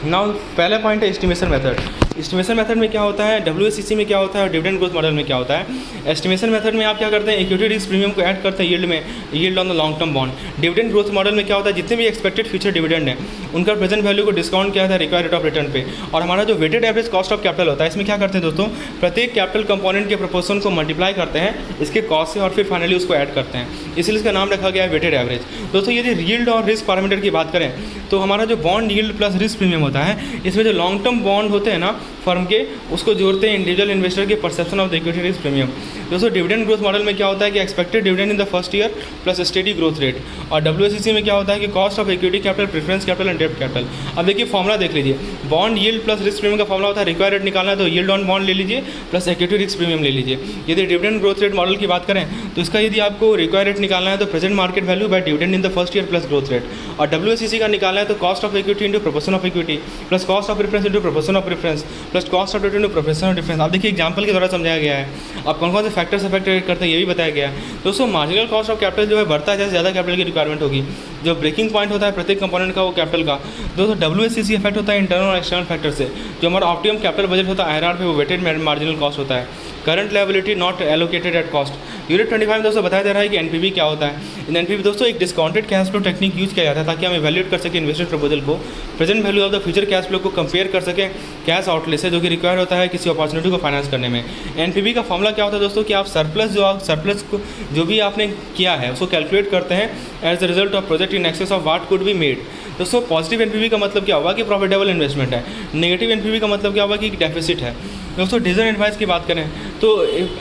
A: नाउ पहला पॉइंट है एस्टिमेशन मेथड। एस्टिमेशन मेथड में क्या होता है, WACC में क्या होता है और डिविडेंड ग्रोथ मॉडल में क्या होता है। एस्टिमेशन मेथड में आप क्या करते हैं, इक्विटी रिस्क प्रीमियम को ऐड करते हैं यील्ड में, yield on the long term bond. Dividend growth model में क्या होता है, जितने भी एक्सपेक्टेड फ्यूचर डिविडेंड है उनका प्रेजेंट वैल्यू को डिस्काउंट किया जाता है रिक्वायर्ड रेट ऑफ रिटर्न पे। और हमारा जो weighted average cost of capital होता है इसमें क्या करते हैं दोस्तों, प्रत्येक कैपिटल कंपोनेंट के प्रोपोर्शन को मल्टीप्लाई करते हैं इसके कॉस्ट से और फिर फाइनली उसको ऐड करते हैं, इसलिए इसका नाम रखा गया है वेटेड एवरेज। दोस्तों यदि यील्ड और रिस्क पैरामीटर की बात करें तो हमारा जो bond yield plus risk premium होता है इसमें जो लॉन्ग टर्म बॉन्ड होते हैं ना फर्म के, उसको जोड़ते हैं इंडिविजुअल इन्वेस्टर के perception of the equity risk premium. दोस्तों डिविडेंड ग्रोथ मॉडल में क्या होता है कि expected dividend in the first year plus steady growth rate. और WACC में क्या होता है कि cost of equity capital, preference capital and डेब्ट कैपिटल। अब देखिए फॉर्मुला देख लीजिए, bond yield plus risk premium का फॉर्मुला होता है, रिक्वायर्ड रेट निकालना है तो यील्ड ऑन बॉन्ड ले लीजिए प्लस इक्विटी रिस्क प्रीमियम ले लीजिए। यदि डिविडेंड ग्रोथ रेट मॉडल की बात करें तो इसका यदि आपको रिक्वायर्ड रेट निकालना है तो present market value by dividend in the first year plus growth rate. और WACC का निकालना है तो cost of equity into proportion of equity plus cost of preference into proportion of preference plus cost of डेब्ट इंटू प्रोपोर्शन ऑफ डिफरेंस। आप देखिए एग्जांपल के द्वारा समझाया गया है, अब कौन कौन से फैक्टर्स अफेक्ट करते हैं ये भी बताया गया है। दोस्तों मार्जिनल कॉस्ट ऑफ कैपिटल जो है बढ़ता है जैसे ज़्यादा कैपिटल की रिक्वायरमेंट होगी, जो ब्रेकिंग पॉइंट होता है प्रत्येक कंपोनेंट का वो कैपिटल का। दोस्तों WACC इफेक्ट होता है इंटरनल और एक्सटर्नल फैक्टर से। जो हमारा ऑप्टिमम कैपिटल बजट होता है IRR पे वो वेटेड मार्जिनल कॉस्ट होता है। Current liability not allocated at cost. Unit 25 दोस्तों बताया जा रहा है कि NPV क्या होता है। इन NPV दोस्तों एक discounted cash flow technique use किया जाता है ताकि हम इवैल्यूएट कर सकें इन्वेस्टमेंट प्रपोजल को, present value of the future cash flow को कंपेयर कर सकें कैश आउटले से जो कि रिक्वायर होता है किसी अपॉर्चुनिटी को फाइनेंस करने में। NPV का फॉर्मूला क्या होता है दोस्तों कि आप सरप्लस को जो भी आपने किया है उसको कैलकुलेट करते हैं as the result of project in excess of what could be made. दोस्तों पॉजिटिव NPV का मतलब क्या होगा कि प्रॉफिटेबल इन्वेस्टमेंट है, नेगेटिव NPV का मतलब क्या होगा कि डेफिसिट है। दोस्तों डिसीजन एडवाइस की बात करें तो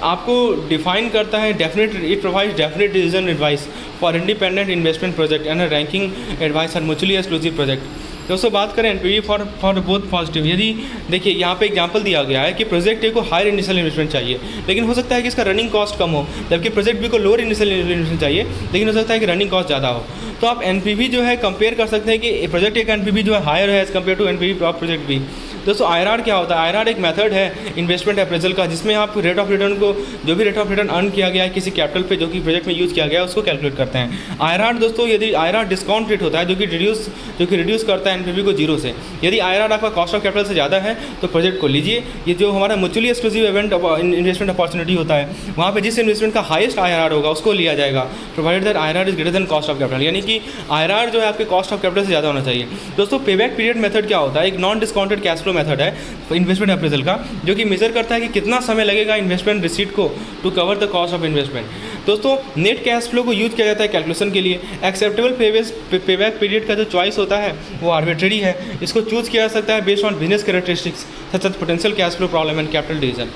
A: आपको डिफाइन करता है definite, it provides definite decision advice for independent investment project and ranking advice and mutually exclusive project. दोस्तों बात करें NPV फॉर बोथ पॉजिटिव, यदि देखिए यहाँ पे एग्जांपल दिया गया है कि प्रोजेक्ट ए को हायर इनिशियल इन्वेस्टमेंट चाहिए लेकिन हो सकता है कि इसका रनिंग कॉस्ट कम हो, जबकि प्रोजेक्ट बी को लोअर इनिशियल इन्वेस्टमेंट चाहिए लेकिन हो सकता है कि रनिंग कॉस्ट ज़्यादा हो। तो आप NPV जो है कंपेयर कर सकते हैं कि प्रोजेक्ट ए का NPV जो है हायर है as compare to NPV of project B. दोस्तों IRR क्या होता है, IRR एक मेथड है इन्वेस्टमेंट अप्रेजल का जिसमें आप रेट ऑफ रिटर्न को, जो भी रेट ऑफ रिटर्न अर्न किया गया है किसी कैपिटल पे जो कि प्रोजेक्ट में यूज़ किया गया है उसको कैलकुलेट करते हैं। IRR दोस्तों यदि IRR डिस्काउंट रेट होता है जो कि रिड्यूस करता है NPV को जीरो से। यदि IRR आपका कॉस्ट ऑफ कैपिटल से ज़्यादा है तो प्रोजेक्ट को लीजिए। ये जो हमारा म्यूचुअली एक्सक्लूसिव इन्वेस्टमेंट अपॉर्चुनिटी होता है वहाँ पे जिस इन्वेस्टमेंट का हाईएस्ट IRR होगा उसको लिया जाएगा, provided that IRR is greater than cost of capital, यानी कि IRR जो है आपके कॉस्ट ऑफ कैपिटल से ज़्यादा होना चाहिए। दोस्तों पेबैक पीरियड मेथड क्या होता है, एक non discounted cash flow method है इन्वेस्टमेंट अप्रेजल का जो कि मेजर करता है कि कितना समय लगेगा इन्वेस्टमेंट रिसीट को to cover the cost of investment. दोस्तों नेट कैश फ्लो को यूज किया जाता है कैलकुलेशन के लिए। एक्सेप्टेबल पेबैक पीरियड का जो चॉइस होता है वो आर्बिट्रेरी है, इसको चूज किया जा सकता है based on business characteristics such as potential cash flow problem and capital division.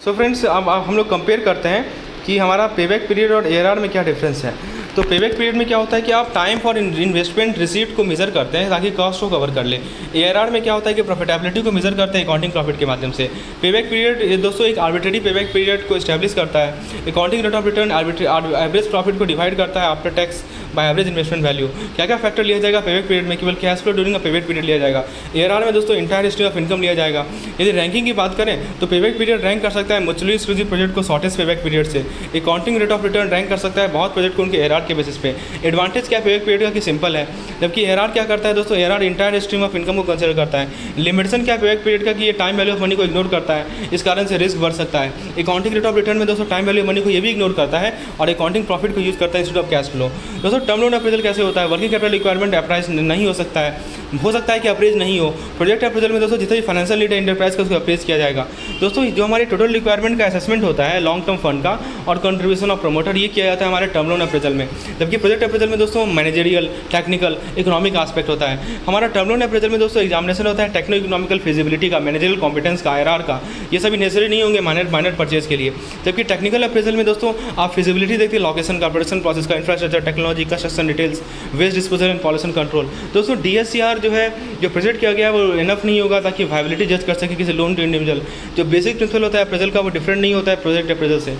A: So friends अब हम लोग कंपेयर करते हैं कि हमारा पेबैक पीरियड और ARR में क्या डिफरेंस है। तो पेबैक पीरियड में क्या होता है कि आप टाइम फॉर इन्वेस्टमेंट रिसीट को मेजर करते हैं ताकि कॉस्ट को कवर कर ले। ARR में क्या होता है कि प्रॉफिटेबिलिटी को मेजर करते हैं अकाउंटिंग प्रॉफिट के माध्यम से। पेबैक पीरियड दोस्तों एक आर्बिट्रेरी पेबैक पीरियड को एस्टैब्लिश करता है। Accounting rate of return average profit को डिवाइड करता है after tax by average investment value. क्या क्या फैक्टर लिया जाएगा पेबैक पीरियड में, केवल cash flow during a payback period लिया जाएगा। ARR में दोस्तों इंटायर हिस्ट्री ऑफ इनकम लिया जाएगा। यदि रैंकिंग की बात करें तो पेबैक पीरियड रैंक कर सकता है म्यूचुअली एक्सक्लूसिव प्रोजेक्ट को शॉर्टेस्ट पेबैक पीरियड से। Accounting rate of return rank कर सकता है बहुत प्रोजेक्ट को उनके ARR के बेसिस पे। एडवांटेज क्या पेबैक पीरियड का कि सिंपल है, जबकि ARR क्या करता है दोस्तों, ARR entire stream of income को कंसिडर करता है। लिमिटेशन क्या पेबैक पीरियड का कि ये टाइम वैल्यू ऑफ मनी को इग्नोर करता है, इस कारण से रिस्क बढ़ सकता है। अकाउंटिंग रेट ऑफ रिटर्न में दोस्तों टाइम वैल्यू मनी को ये भी इग्नोर करता है और अकाउंटिंग प्रॉफिट को यूज़ करता है इंस्टेड ऑफ कैश फ्लो। दोस्तों टर्म लोन अप्रेजल कैसे होता है, वर्किंग कैपिटल रिक्वायरमेंट अप्राइज नहीं हो सकता है कि अप्रेज नहीं हो। प्रोजेक्ट अप्रेजल में दोस्तों जितना भी फाइनेंशियल नीड है इंटरप्राइज का उसको अप्रेज किया जाएगा। दोस्तों जो हमारे टोटल रिक्वायरमेंट का असेसमेंट होता है लॉन्ग टर्म फंड का और कंट्रीब्यूशन ऑफ प्रमोटर, ये किया जाता है हमारे टर्म लोन अप्रेजल में। जबकि प्रोजेक्ट अप्रेजल में दोस्तों मैनेजरियल, टेक्निकल, इकोनॉमिक आस्पेक्ट होता है। हमारा टर्म लोन अप्रेजल में दोस्तों एग्जामिनेशन होता है टेक्नो इकोनॉमिकल फिजिबिलिटी का, मैनेजरियल कॉम्पिटेंस का, IRR का, ये सभी नेसेसरी नहीं होंगे माइनर परचेज के लिए। जबकि टेक्निकल अप्रेजल में दोस्तों आप फिजिबिलिटी देखते हैं लोकेशन का, प्रोडक्शन प्रोसेस का, infrastructure, technology, construction details, waste disposal and pollution control. दोस्तों DSCR जो है जो प्रेजेंट किया गया है वो इनफ नहीं होगा ताकि वायबिलिटी जज कर सके किसी लोन टू इंडिविजुअल। जो बेसिक प्रिंसिपल होता है अप्रेजल का वो डिफरेंट नहीं होता है प्रोजेक्ट अप्रेजल से।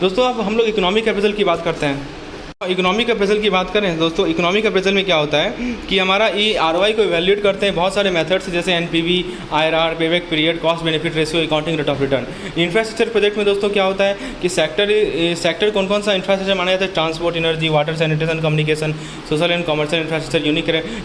A: दोस्तों अब हम लोग इकोनॉमिक अप्रेजल की बात करते हैं। इकोनॉमिक अप्रेजल की बात करें दोस्तों, इकोनॉमिक अप्रेजल में क्या होता है कि हमारा ये ROI को इवैल्यूएट करते हैं बहुत सारे मेथड्स जैसे NPV, IRR, payback period, cost benefit ratio, accounting rate of return. Infrastructure project में दोस्तों क्या होता है कि सेक्टर कौन कौन सा इंफ्रास्ट्रक्चर माना जाता है, transport, energy, water, sanitation, communication, social and commercial infrastructure.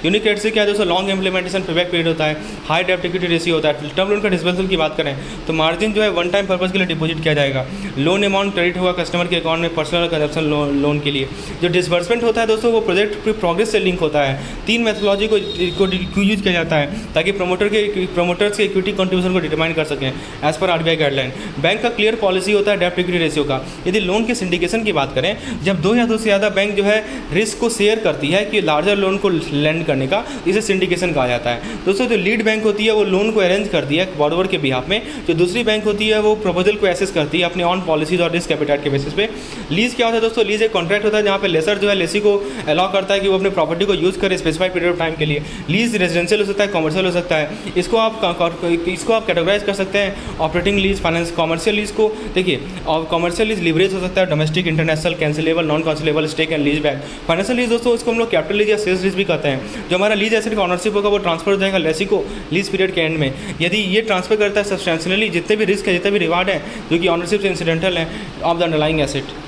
A: Unique rate से क्या है दोस्तों, लॉन्ग इंप्लीमेंटेशन, पेबैक पीरियड होता है, हाई डेब्ट इक्विटी रेशियो होता है। टर्म लोन का डिस्बर्सल की बात करें तो मार्जिन जो है वन टाइम पर्पज के लिए डिपॉजिट किया जाएगा। लोन अमाउंट क्रेडिट हुआ कस्टमर के अकाउंट में पर्सनल कंजप्शन लोन के लिए। जो डिस्बर्समेंट होता है दोस्तों वो प्रोजेक्ट की प्रोग्रेस से लिंक होता है। 3 मेथोलॉजी को यूज किया जाता है ताकि प्रमोटर्स के इक्विटी कंट्रीब्यूशन को डिटरमाइन कर सकें as per RBI guideline. Bank का क्लियर पॉलिसी होता है डेब्ट इक्विटी रेशियो का। यदि लोन के सिंडिकेशन की बात करें, जब 2 या 2 से ज़्यादा बैंक जो है रिस्क को शेयर करती है कि लार्जर लोन को लैंड करने का, इसे सिंडिकेशन कहा जाता है। दोस्तों जो लीड बैंक होती है वो लोन को अरेंज करती है बॉरोवर के बिहाफ में, जो दूसरी बैंक होती है वो प्रपोजल को एसेस करती है अपने ऑन पॉलिसीज और रिस्क एपेटाइट के बेसिस पे। लीज क्या होता है दोस्तों, लीज एक कॉन्ट्रैक्ट होता है जहाँ पे लेसर जो है लेसी को अलाउ करता है कि वो अपने प्रॉपर्टी को यूज़ करे स्पेसिफाइड पीरियड ऑफ टाइम के लिए। लीज रेजिडेंशियल हो सकता है, कमर्शियल हो सकता है। इसको आप कैटेगराइज कर सकते हैं operating lease, finance. Commercial lease को देखिए, और कमर्शियल लीज लिवरेज हो सकता है, domestic, international, cancellable, non cancellable, stake and lease back. Financial lease दोस्तों इसको हम लोग कैपिटल लीज या सेल्स लीज भी कहते हैं। जो हमारा लीज एसेट का ऑनरशिप होगा वो ट्रांसफर हो जाएगा लेसी को लीज पीरियड के एंड में। यदि ये ट्रांसफर करता है सब्सटेंशियली जितने भी रिस्क है, जितने भी रिवार्ड है जो कि ऑनरशिप से इंसिडेंटल है ऑफ द अंडरलाइंग एसेट।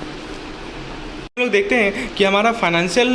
A: हम लोग देखते हैं कि हमारा फाइनेंशियल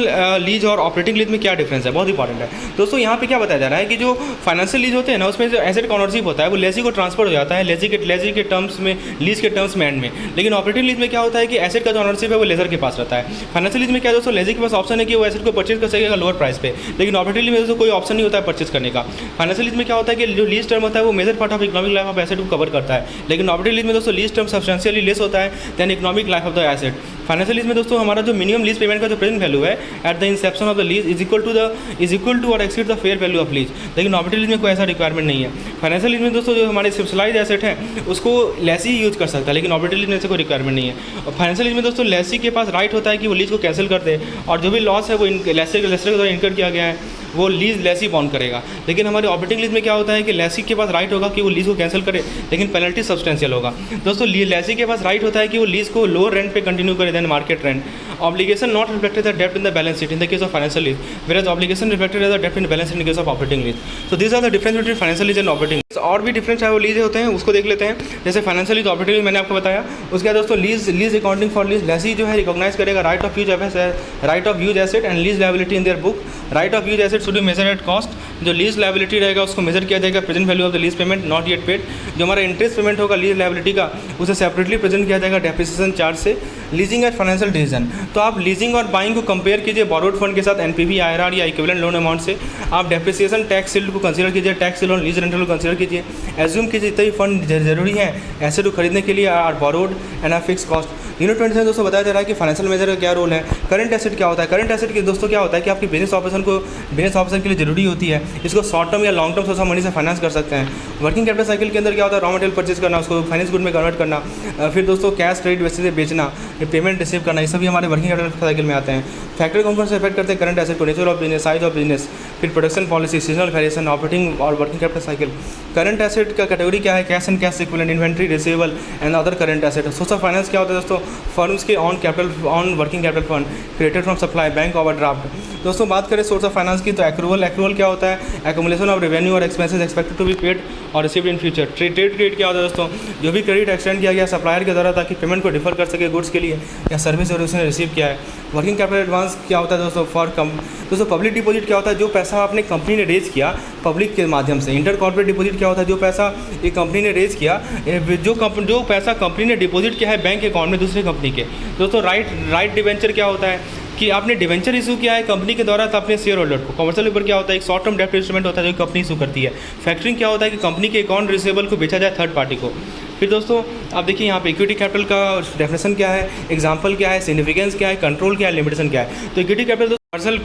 A: लीज और ऑपरेटिंग लीज में क्या डिफरेंस है, बहुत इंपॉर्टेंट है दोस्तों। यहाँ पे क्या बताया जा रहा है कि जो फाइनेंशियल लीज होते हैं ना उसमें जो एसेट का ऑनरशिप होता है वो लेसी को ट्रांसफर हो जाता है लेसी के टर्म्स में, लीज के टर्म्स में एंड में। लेकिन ऑपरेटिंग लीज में क्या होता है कि एसेट का जो ऑनरशिप है वो लेजर के पास रहता है। फाइनेंशियल लीज में क्या दोस्तों, लेजी के पास ऑप्शन है कि वो एसेट को परचेज कर सकेगा लोअर प्राइस पे, लेकिन ऑपरेटिंग लीज में दोस्तों कोई ऑप्शन नहीं होता है परचेज करने का। फाइनेंशियल लीज में क्या होता है कि जो लीज टर्म होता है वो major part of economic life of asset को कवर करता है, लेकिन ऑपरेटिंग लीज में दोस्तों लीज टर्म सब्सटेंशियली लेस होता है than economic life of the asset. Financial lease में दोस्तों हमारा जो मिनिमम लीज पेमेंट का जो प्रेजेंट वैल्यू है at the inception of the lease is equal to और exceed the fair value of lease, लेकिन ऑपरेटिंग लीज में कोई ऐसा रिक्वायरमेंट नहीं है। फाइनेंशियल लीज में दोस्तों जो हमारे स्पेशलाइज एसेट है उसको लेसी यूज कर सकता है, लेकिन ऑपरेटिंग लीज में ऐसे कोई रिक्वायरमेंट नहीं है। और फाइनेंशियल लीज में दोस्तों लेसी के पास राइट होता है कि वो लीज को कैंसिल कर दे और जो भी लॉस है वो लेसर के द्वारा इनकर किया गया है वो लीज लेसी बॉन्ड करेगा। लेकिन हमारे ऑपरेटिंग लीज में क्या होता है कि लेसी के पास राइट होगा कि वो लीज को कैंसिल करे, लेकिन पेनल्टी सब्सटेंशियल होगा। दोस्तों लेसी के पास राइट होता है कि वो लीज को लोअर रेंट पे कंटिन्यू करे than market rent. Obligation not reflected as a debt in the balance sheet in the case of financial lease, whereas obligation reflected as a debt in the balance sheet in the case of operating lease. So these are the difference between financial lease and operating lease. और भी डिफरेंस है वो लीज होते हैं उसको देख लेते हैं। जैसे फाइनेंशियल लीज, ऑपरेटिंग लीज मैंने आपको बताया। उसके बाद दोस्तों lease accounting for lease, lessee जो है रिकॉग्नाइज करेगा right of use asset and lease liability in their book. Right of use asset should be measure at cost, जो लीज लायबिलिटी रहेगा उसको मेजर किया जाएगा present value of the lease payment not yet paid. जो हमारा इंटरेस्ट पेमेंट होगा लीज लायबिलिटी का उसे सेपरेटली प्रेजेंट किया जाएगा डेप्रिसिएशन चार्ज से। लीजिंग एट फाइनेंशियल डिसीजन, तो आप लीजिंग और बाइंग को कंपेयर कीजिए बोरोड फंड के साथ NPV, IRR या इक्विवेलेंट लोन अमाउंट से। आप डेप्रिसिएशन टैक्स शील्ड को कंसीडर कीजिए, टैक्स शील्ड और लीज रेंटल को कंसीडर कीजिए। एज्यूम कीजिए जितने भी फंड जरूरी है एसेट को खरीदने के लिए are borrowed and are fix cost. Unit 20 में दोस्तों बताया जा रहा है कि फाइनेंशियल मेजर का क्या रोल है। करंट एसेट क्या होता है, करंट एसेट के दोस्तों क्या होता है कि आपकी बिजनेस ऑपरेशन के लिए जरूरी होती है, इसको शॉर्ट टर्म या long term source of money से फाइनेंस कर सकते हैं। वर्किंग कैपिटल साइकिल के अंदर क्या होता है, रॉ मटेरियल परचेज करना, उसको फाइनेंस गुड में कन्वर्ट करना, फिर दोस्तों कैश क्रेडिट बेसिस से बेचना, पेमेंट रिसीव करना, ये सभी हमारे वर्किंग कैपिटल साइकिल में आते हैं। फैक्टर कौन कौन से इफेक्ट करते हैं करंट एसेट को, nature of business, size of business, फिर production policy, seasonal variation, operating और working capital cycle. Current asset का कैटेगरी क्या है? Cash and cash equivalent, inventory, receivable and other current asset. Source of finance क्या होता है दोस्तों? फर्म्स के on working capital fund created from supply, bank overdraft. दोस्तों बात करें सोर्स ऑफ फाइनेंस की तो एक्रूवल क्या होता है? एक्यूमुलेशन ऑफ रेवेन्यू और expenses expected to be paid और received in future. Trade credit क्या होता है दोस्तों? जो भी क्रेडिट एक्सटेंड किया गया सप्लायर के द्वारा ताकि पेमेंट को डिफर कर सके गुड्स के लिए या सर्विस और उसने रिसीव किया है। वर्किंग कैपिटल एडवांस क्या होता है दोस्तों? दोस्तों पब्लिक डिपॉजिट क्या होता है? जो पैसा आपने कंपनी ने रेज किया पब्लिक के माध्यम से। इंटर कॉर्पोरेट डिपॉजिट क्या होता है? जो पैसा एक कंपनी ने रेज किया, जो पैसा कंपनी ने डिपॉजिट किया है बैंक अकाउंट में दूसरे कंपनी के। दोस्तों राइट डिवेंचर क्या होता है कि आपने डिवेंचर इशू किया है कंपनी के द्वारा तो अपने शेयर होल्डर को। कमर्शियल पेपर क्या होता है? एक शॉर्ट टर्म डेब्ट इंस्ट्रूमेंट होता है जो कंपनी इशू करती है। फैक्टरिंग क्या होता है कि कंपनी के अकाउंट रिसीवेबल को बेचा जाए थर्ड पार्टी को। फिर दोस्तों आप देखिए यहाँ पे इक्विटी कैपिटल का डेफिनेशन क्या है, एग्जांपल क्या है, सिग्निफिकेंस क्या है, कंट्रोल क्या है, लिमिटेशन क्या है। तो इक्विटी कैपिटल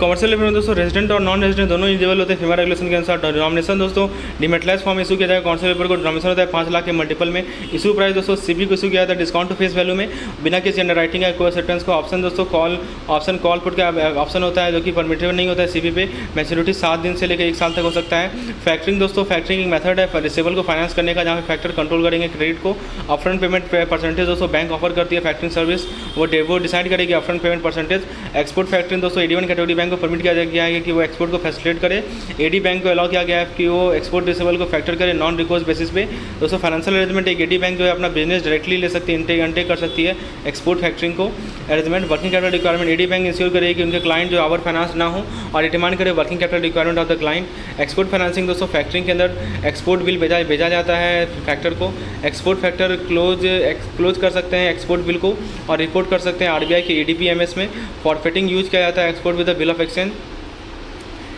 A: कमर्शियल लेवल में दोस्तों रेजिडेंट और नॉन रेजिडेंट दोनों एलिजिबल होते हैं फीमा रेगुलेशन के अनुसार। डिनोमिनेशन दोस्तों डिमेटलाइज फॉर्म इशू किया जाएगा कमर्शियल पेपर को। डिनोमिनेशन होता है 5 लाख के मल्टीपल में। इशू प्राइस दोस्तों सीपी को इशू किया जाता है डिस्काउंट टू फेस वैल्यू में बिना किसी अंडर राइटिंग है कोई एक्सेप्टेंस को। ऑप्शन दोस्तों कॉल पुट का ऑप्शन होता है जो कि परमिटेबल नहीं होता है सीपी पे। मैच्योरिटी 7 दिन से लेकर 1 साल तक हो सकता है। फैक्टरिंग दोस्तों फैक्टरिंग एक मेथड है रिसीवेबल को फाइनेंस करने का जहाँ पे फैक्टर कंट्रोल करेंगे क्रेडिट को। अपफ्रंट पेमेंट परसेंटेज दोस्तों बैंक ऑफर करती है फैक्टरिंग सर्विस, वो डिसाइड करेगी upfront payment percentage. Export factoring दोस्तों 81 कैटेगरी बैंक को परमिट किया गया है कि वो एक्सपोर्ट को फैसिलिटेट करे। एडी बैंक को अलाउ किया गया है कि वो एक्सपोर्ट रिसीवेबल को फैक्टर करे नॉन रिकोर्स बेसिस पे। दोस्तों फाइनेंशियल अरेंजमेंट एक एडी बैंक जो है अपना बिजनेस डायरेक्टली ले सकती है, इनटेक कर सकती है एक्सपोर्ट फैक्टरिंग को। Arrangement working capital requirement AD bank ensure करेगी कि उनके क्लाइंट जो ओवर फाइनेंस ना हो और डिमांड करे working capital requirement of the client. Export financing दोस्तों फैक्टरिंग के अंदर एक्सपोर्ट बिल भेजा जाता है फैक्टर को। एक्सपोर्ट फैक्टर क्लोज कर सकते हैं एक्सपोर्ट बिल को और रिपोर्ट कर सकते हैं आरबीआई के एडीपीएमएस में। फॉरफिटिंग यूज किया जाता है export with the bill of exchange.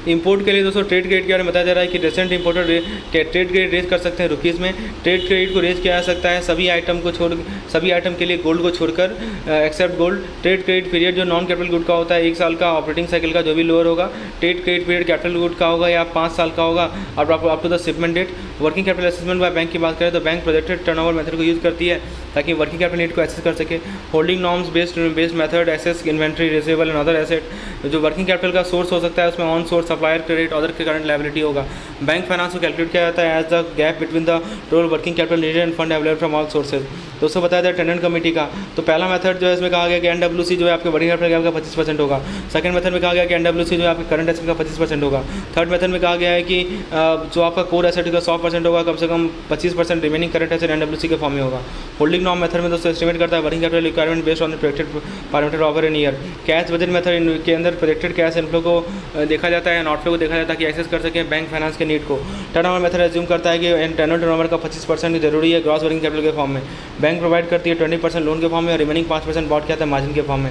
A: Import के लिए दोस्तों ट्रेड क्रेडिट के बारे में बताया जा रहा है कि recent importer trade credit raise कर सकते हैं रुपीज़ में। ट्रेड क्रेडिट को रेज किया जा सकता है सभी आइटम के लिए गोल्ड को छोड़कर except gold. Trade credit period जो नॉन कैपिटल गुड का होता है 1 साल का, ऑपरेटिंग साइकिल का जो भी लोअर होगा। Trade credit period capital good का होगा या 5 साल का होगा और up to the shipment date. Working capital assessment by bank की बात करें तो बैंक प्रोजेक्टेड टर्नओवर मेथड को यूज़ करती है ताकि वर्किंग कैपिटल नीड को एक्सेस कर सके। Holding norms based method assess inventory receivable and other asset. जो वर्किंग कैपिटल का सोर्स हो सकता है उसमें on source supplier credit other के करंट लायबिलिटी होगा। बैंक फाइनेंस को कैलकुलेट किया जाता है as the gap between the total working capital needed and fund available from all sources. दोस्तों बताया था टेंडेंट कमेटी का तो पहला मेथड जो है इसमें कहा गया कि एनडब्ल्यूसी जो है आपके वर्किंग कैपिटल का 25% होगा। सेकंड मेथड में कहा गया कि एनडब्ल्यूसी जो है आपके करंट एसेट का 25% होगा। थर्ड मेथड में कहा गया है कि जो आपका कोर एसेट का 100% होगा, कम से कम 25% रिमेनिंग करंट एसेट एनडब्ल्यूसी के फॉर्म में होगा। होल्डिंग नॉर्म मेथड में दोस्तों एस्टिमेट करता है working capital requirement based on the projected parameter over an year. Cash budget method के अंदर प्रोजेक्टेड कैश इनफ्लो को देखा जाता है, आउटफ्लो को देखा जाता है कि एक्सेस कर सके बैंक फाइनेंस के नीड को। टर्नओवर मेथड एज्यूम करता है कि टर्नओवर का 25% जरूरी है ग्रॉस वर्किंग कैपिटल के फॉर्म में। बैंक प्रोवाइड करती है 20% लोन के फॉर्म में और रिमेनिंग 5% बॉट किया था मार्जिन के फॉर्म में।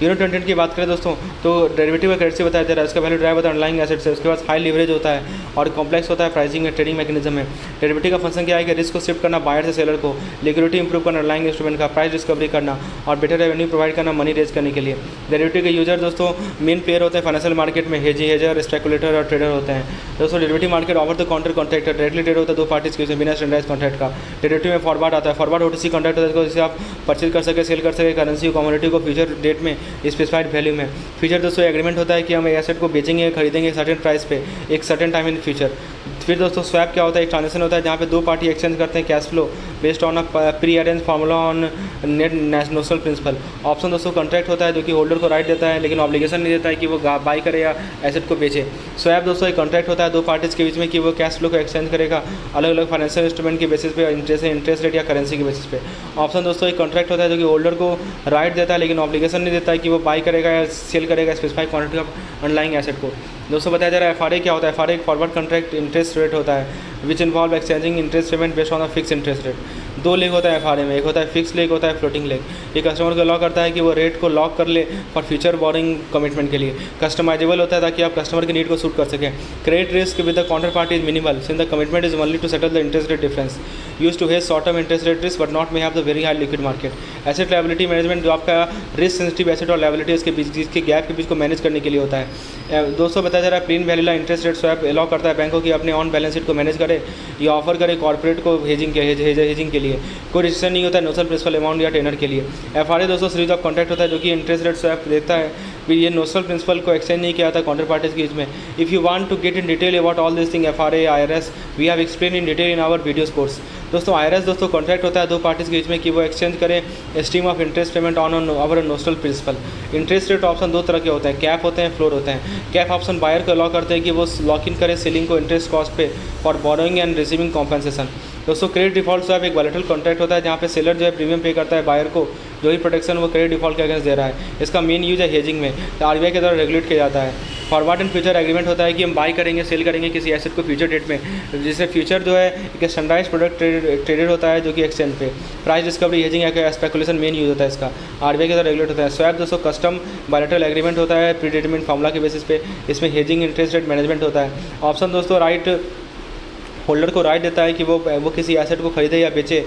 A: यूनिट कंटेंट की बात करें दोस्तों तो डेरिवेटिव का क्रेडिट से बताया जा रहा है, इसका वैल्यू ड्राइव होता है अंडरलाइंग एसेट से। उसके बाद हाई लिवरेज होता है और कॉम्प्लेक्स होता है प्राइसिंग एंड ट्रेडिंग मैकेनिज्म है। डेरिवेटिव का फंक्शन क्या है कि रिस्क को शिफ्ट करना बायर से सेलर को, लिक्विडिटी इंप्रूव करना अंडरलाइंग इंस्ट्रूमेंट का, प्राइस डिस्कवरी करना और बेटर रेवेन्यू प्रोवाइड करना मनी रेज करने के लिए। डेरिवेटिव के यूजर दोस्तों मेन प्लेयर होते हैं फाइनेंशियल मार्केट में, हेजर, स्पेकुलेटर और ट्रेडर होते हैं। दोस्तों derivative market over the counter contract directly trade होता है 2 पार्टीज के बिना स्टैंडर्डाइज कॉन्ट्रैक्ट का। डेरिवेटिव में फॉरवर्ड आता है, फॉरवर्ड ओटीसी कॉन्ट्रैक्ट होता है जिससे आप परचेज कर सके, सेल कर सके करेंसी कमोडिटी को फ्यूचर डेट में स्पेसिफाइड वैल्यू में। फ्यूचर दोस्तों एग्रीमेंट होता है कि हम एसेट को बेचेंगे खरीदेंगे सर्टेन प्राइस पे एक सर्टेन टाइम इन फ्यूचर। फिर दोस्तों स्वैप क्या होता है? एक ट्रांजेक्शन होता है जहाँ पे 2 पार्टी एक्सचेंज करते हैं cash flow based on a pre arrange formula on net notional principal. Option दोस्तों कॉन्ट्रैक्ट होता है जो कि होल्डर को राइट देता है लेकिन ऑब्लिगेशन नहीं देता है कि वो बाई करे या एसेट को बेचे। स्वैप दोस्तों एक कॉन्ट्रैक्ट होता है 2 पार्टीज के बीच में कि वो कैश फ्लो को एक्सचेंज करेगा अलग अलग फाइनेंशियल इंस्ट्रूमेंट के बेसिस पे, इंटरेस्ट रेट या करेंसी के बेसिस पे। ऑप्शन दोस्तों एक कॉन्ट्रैक्ट होता है जो कि होल्डर को राइट देता है लेकिन ऑब्लिगेशन नहीं देता है कि वो बाई करेगा या सेल करेगा specified quantity of underlying asset को। दोस्तों बताया जा रहा है एफआरए क्या होता है? एफआरए एक फॉरवर्ड कॉन्ट्रैक्ट इंटरेस्ट रेट होता है which involve exchanging interest payment based on the fix interest rate. 2 leg होता है एफआरए में, एक होता है फिक्स लेग, होता है फ्लोटिंग लेग। ये कस्टमर को अलाउ करता है कि वो रेट को लॉक कर ले फॉर फ्यूचर बोरिंग कमिटमेंट के लिए। कस्टमाइजेबल होता है ताकि आप कस्टमर की नीड को सूट कर सकें। Credit risk with the counter party is minimal since the commitment is only to settle the interest rate difference use to hedge short term interest rate risk but not may have the very high liquid market. Asset liability management जो आपका रिस्क सेंसिटिव एसेट और लायबिलिटी इसके बीच जिसके गैप के बीच को मैनेज करने के लिए होता है। दोस्तों बताया जा रहा है plain vanilla interest rate swap allow करता है बैंकों की अपने ऑन बैलेंस शीट को मैनेज करे या ऑफर करे कॉर्पोरेट को हेजिंग के लिए। कोई रिस्ट्रिक्शन नहीं होता है नोशनल प्रिंसिपल अमाउंट या टेनर के लिए। एफआरए दोस्तों सीरीज ऑफ कॉन्ट्रैक्ट होता है जो कि इंटरेस्ट रेट स्वैप देता है ये नोशनल प्रिंसिपल को एक्सचेंज नहीं किया था काउंटर पार्टीज के बीच में। If you want to get in detail about all this thing FRA IRS we have explain in detail in our videos course. दोस्तों IRS दोस्तों कॉन्ट्रैक्ट होता है दो पार्टीज के बीच में कि वो एक्सचेंज करें stream of interest payment on our notional principal. Interest rate option दो तरह के होते हैं, कैप होते हैं, फ्लोर होते हैं। कैप ऑप्शन बायर को अलाउ करते हैं कि वो लॉक इन करे सेलिंग को इंटरेस्ट कॉस्ट पे for borrowing and receiving compensation. दोस्तों क्रेडिट डिफॉल्ट जो है एक बायलैटरल कॉन्ट्रैक्ट होता है जहाँ पे सेलर जो है प्रीमियम पे करता है बायर को, जो ही प्रोटेक्शन वो क्रेडिट डिफॉल्ट के अगेंस्ट दे रहा है। इसका मेन यूज है हेजिंग में, तो RBI के द्वारा रेगुलेट किया जाता है। फॉरवर्ड एंड फ्यूचर एग्रीमेंट होता है कि हम बाई करेंगे सेल करेंगे किसी एसेट को फ्यूचर डेट में, जिससे फ्यूचर जो है एक स्टैंडर्डाइज प्रोडक्ट ट्रेडेड होता है जो कि एक्सचेंज पे। प्राइस डिस्कवरी हेजिंग या स्पेकुलेशन मेन यूज होता है इसका, RBI के द्वारा रेगुलेट होता है। स्वैप दोस्तों कस्टम बायलैटरल एग्रीमेंट होता है प्रीडिटरमाइंड फॉर्मूला के बेसिस पे, इसमें हेजिंग इंटरेस्ट रेट मैनेजमेंट होता है। ऑप्शन दोस्तों राइट होल्डर को राइट देता है कि वो किसी एसेट को खरीदे या बेचे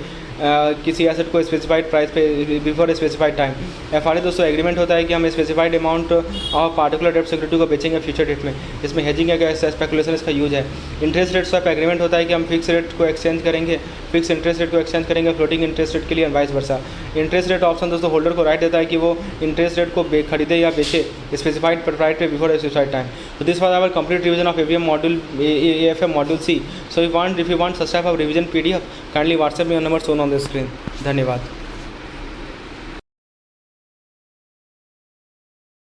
A: किसी एसेट को स्पेसिफाइड प्राइस पे बिफोर स्पेसिफाइड टाइम। FRA दोस्तों एग्रीमेंट होता है कि हम specified amount of particular debt security को बेचेंगे फ्यूचर डेट में, इसमें हेजिंग या स्पेकुलेशन इसका यूज है। इंटरेस्ट रेट स्वैप एग्रीमेंट होता है कि हम फिक्स रेट को एक्सचेंज करेंगे, फिक्स इंटरेस्ट रेट को एक्सचेंज करेंगे फ्लोटिंग इंटरेस्ट रेट के लिए, vice versa. Interest rate option दोस्तों होल्डर को राइट देता है कि वो इंटरेस्ट रेट को खरीदे या बेचे स्पेसिफाइड प्राइस पे बिफोर स्पेसिफाइड टाइम। तो this was our complete revision of AFM module C। So if you want such type of revision PDF, kindly WhatsApp me on number shown on the screen. धन्यवाद।